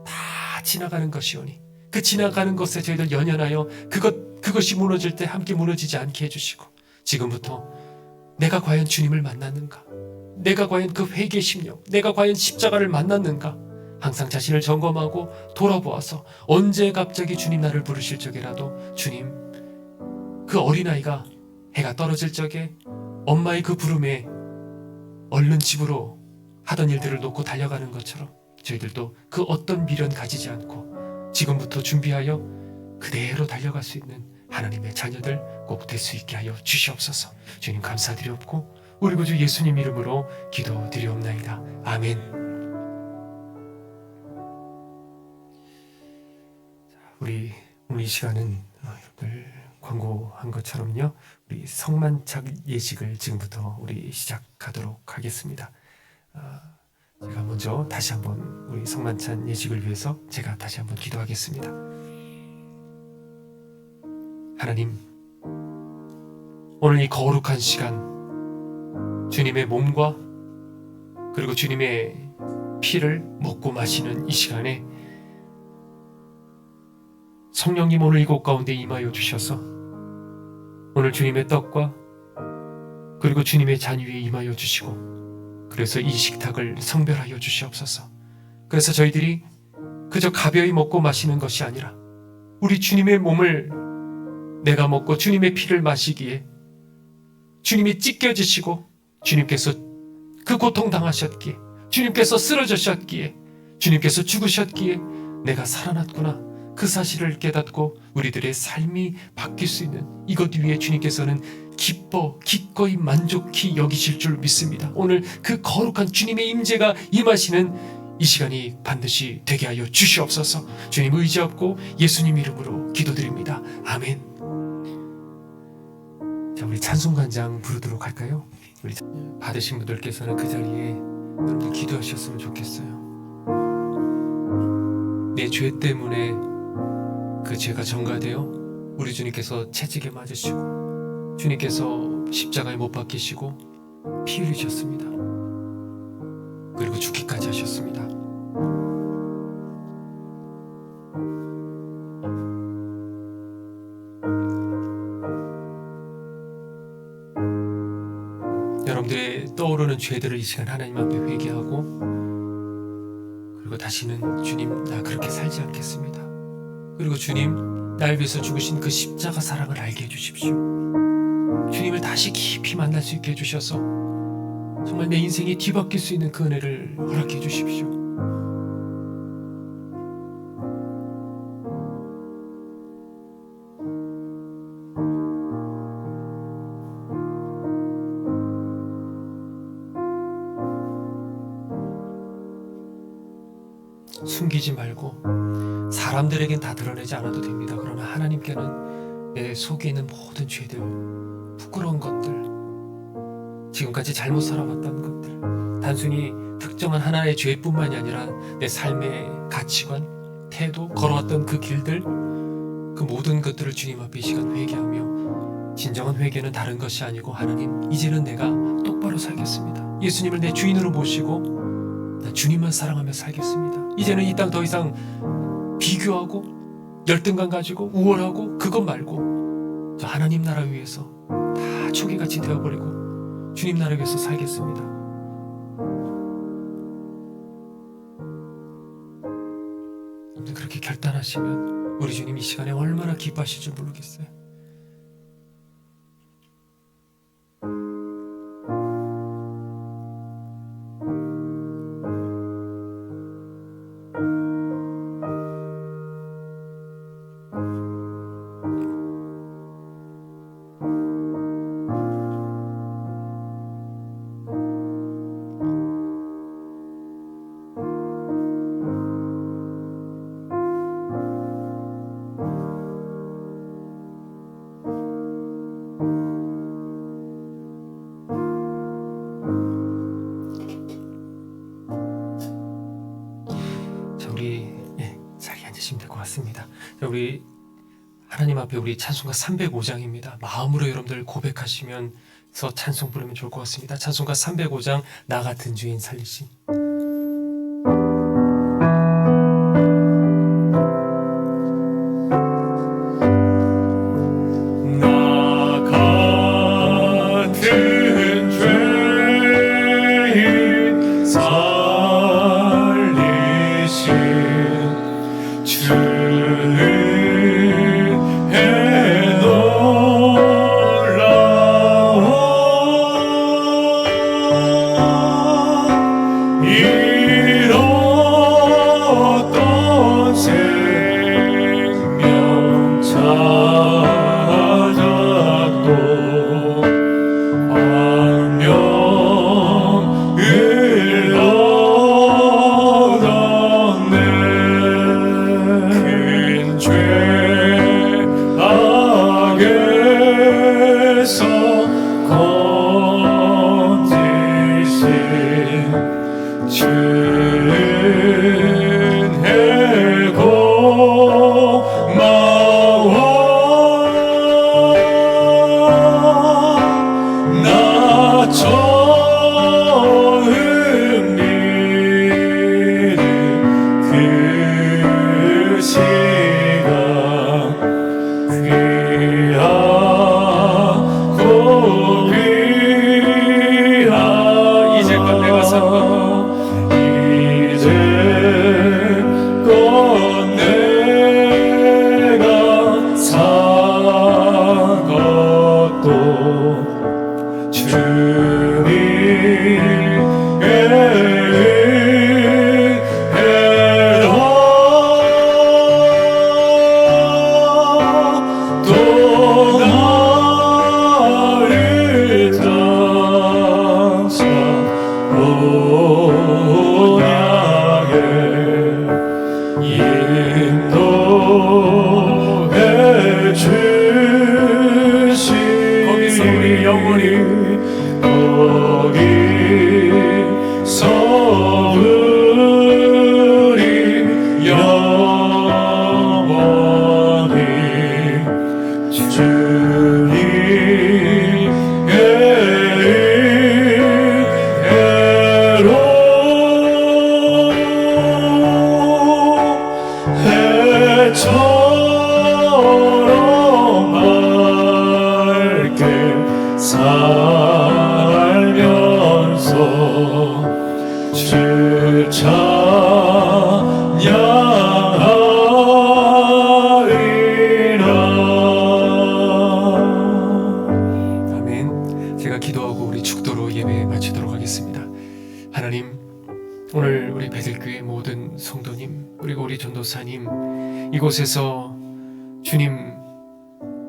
다 지나가는 것이오니 그 지나가는 것에 저희들 연연하여 그것이 무너질 때 함께 무너지지 않게 해주시고 지금부터 내가 과연 주님을 만났는가? 내가 과연 그 회개 심령, 내가 과연 십자가를 만났는가? 항상 자신을 점검하고 돌아보아서 언제 갑자기 주님 나를 부르실 적이라도 주님, 그 어린아이가 해가 떨어질 적에 엄마의 그 부름에 얼른 집으로 하던 일들을 놓고 달려가는 것처럼 저희들도 그 어떤 미련 가지지 않고 지금부터 준비하여 그대로 달려갈 수 있는 하나님의 자녀들 꼭 될 수 있게 하여 주시옵소서. 주님 감사드리옵고 우리 구주 예수님 이름으로 기도드리옵나이다. 아멘. 우리 오늘 이 시간은 여러분들 광고한 것처럼요, 우리 성만찬 예식을 지금부터 우리 시작하도록 하겠습니다. 제가 먼저 다시 한번 우리 성만찬 예식을 위해서 제가 다시 한번 기도하겠습니다. 하나님, 오늘 이 거룩한 시간 주님의 몸과 그리고 주님의 피를 먹고 마시는 이 시간에 성령님 오늘 이곳 가운데 임하여 주셔서 오늘 주님의 떡과 그리고 주님의 잔 위에 임하여 주시고 그래서 이 식탁을 성별하여 주시옵소서. 그래서 저희들이 그저 가벼이 먹고 마시는 것이 아니라 우리 주님의 몸을 내가 먹고 주님의 피를 마시기에 주님이 찢겨지시고 주님께서 그 고통 당하셨기에 주님께서 쓰러지셨기에 주님께서 죽으셨기에 내가 살아났구나 그 사실을 깨닫고 우리들의 삶이 바뀔 수 있는 이것 위에 주님께서는 기꺼이 만족히 여기실 줄 믿습니다. 오늘 그 거룩한 주님의 임재가 임하시는 이 시간이 반드시 되게 하여 주시옵소서. 주님 의지하고 예수님 이름으로 기도드립니다. 아멘. 자, 우리 찬송간장 부르도록 할까요? 우리 받으신 분들께서는 그 자리에 여러분들 기도하셨으면 좋겠어요. 내 죄 때문에 그 죄가 전가되어 우리 주님께서 채찍에 맞으시고 주님께서 십자가에 못 박히시고 피 흘리셨습니다. 그리고 죽기까지 하셨습니다. 여러분들의 떠오르는 죄들을 이 시간 하나님 앞에 회개하고 그리고 다시는 주님 나 그렇게 살지 않겠습니다. 그리고 주님 날 위해서 죽으신 그 십자가 사랑을 알게 해주십시오. 주님을 다시 깊이 만날 수 있게 해주셔서 정말 내 인생이 뒤바뀔 수 있는 그 은혜를 허락해 주십시오. 숨기지 말고 사람들에겐 다 드러내지 않아도 됩니다. 그러나 하나님께는 내 속에 있는 모든 죄들, 부끄러운 것들, 지금까지 잘못 살아왔던 것들, 단순히 특정한 하나의 죄뿐만이 아니라 내 삶의 가치관, 태도, 걸어왔던 그 길들, 그 모든 것들을 주님 앞에 이 시간 회개하며, 진정한 회개는 다른 것이 아니고, 하나님, 이제는 내가 똑바로 살겠습니다. 예수님을 내 주인으로 모시고 나 주님만 사랑하며 살겠습니다. 이제는 이 땅 더 이상 비교하고 열등감 가지고 우월하고 그것 말고 저 하나님 나라 위해서 다 초기같이 되어버리고 주님 나라 위해서 살겠습니다. 그렇게 결단하시면 우리 주님 이 시간에 얼마나 기뻐하실 줄 모르겠어요. 자리에 앉으시면 될 것 같습니다. 우리 하나님 앞에 우리 찬송가 305장입니다. 마음으로 여러분들 고백하시면서 찬송 부르면 좋을 것 같습니다. 찬송가 305장 나 같은 죄인 살리신. 나 같은 죄인 살리신 주의 놀라워 잃었던 생명 찾았고 광명을 얻었네 큰 죄악에서 건지신 주은혜 고마워 나 처음 믿은 그 시간 귀하고 귀하 이제껏 내가 산 것 이제껏 내가 산 것도 주님의 은혜로 또 나를 장차 온양해 인도해 주시 거기서 우리 영원히 거기서 우리 영원히 주님의 은혜로 해처럼 밝게 살면서 주 찬양하리라. 아멘. 제가 기도하고 우리 축도로 예배 마치도록 하겠습니다. 하나님, 오늘 우리 베들교회 모든 성도님 그리고 우리 전도사님 이곳에서 주님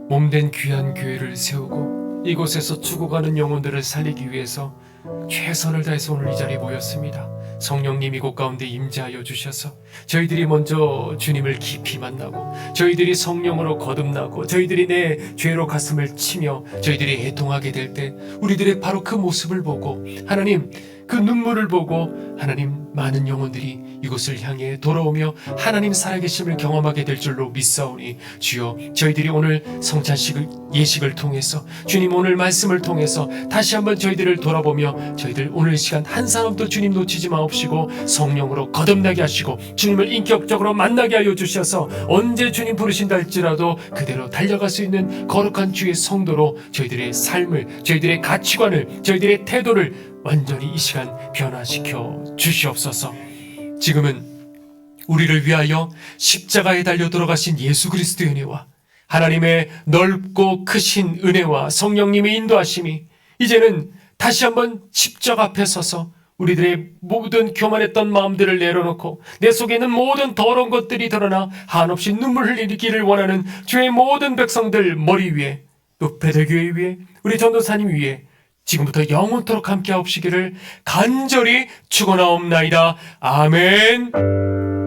몸된 귀한 교회를 세우고 이곳에서 죽어가는 영혼들을 살리기 위해서 최선을 다해서 오늘 이 자리에 모였습니다. 성령님 이곳 가운데 임재하여 주셔서 저희들이 먼저 주님을 깊이 만나고 저희들이 성령으로 거듭나고 저희들이 내 죄로 가슴을 치며 저희들이 애통하게 될 때 우리들의 바로 그 모습을 보고 하나님 그 눈물을 보고 하나님 많은 영혼들이 이곳을 향해 돌아오며 하나님 살아계심을 경험하게 될 줄로 믿사오니 주여 저희들이 오늘 성찬식을 예식을 통해서 주님 오늘 말씀을 통해서 다시 한번 저희들을 돌아보며 저희들 오늘 이 시간 한 사람도 주님 놓치지 마옵시고 성령으로 거듭나게 하시고 주님을 인격적으로 만나게 하여 주셔서 언제 주님 부르신다 할지라도 그대로 달려갈 수 있는 거룩한 주의 성도로 저희들의 삶을 저희들의 가치관을 저희들의 태도를 완전히 이 시간 변화시켜 주시옵소서. 지금은 우리를 위하여 십자가에 달려 돌아가신 예수 그리스도의 은혜와 하나님의 넓고 크신 은혜와 성령님의 인도하심이 이제는 다시 한번 십자가 앞에 서서 우리들의 모든 교만했던 마음들을 내려놓고 내 속에 있는 모든 더러운 것들이 드러나 한없이 눈물 흘리기를 원하는 주의 모든 백성들 머리 위에 또 베들교회 위에 우리 전도사님 위에 지금부터 영원토록 함께 하옵시기를 간절히 축원하옵나이다. 아멘.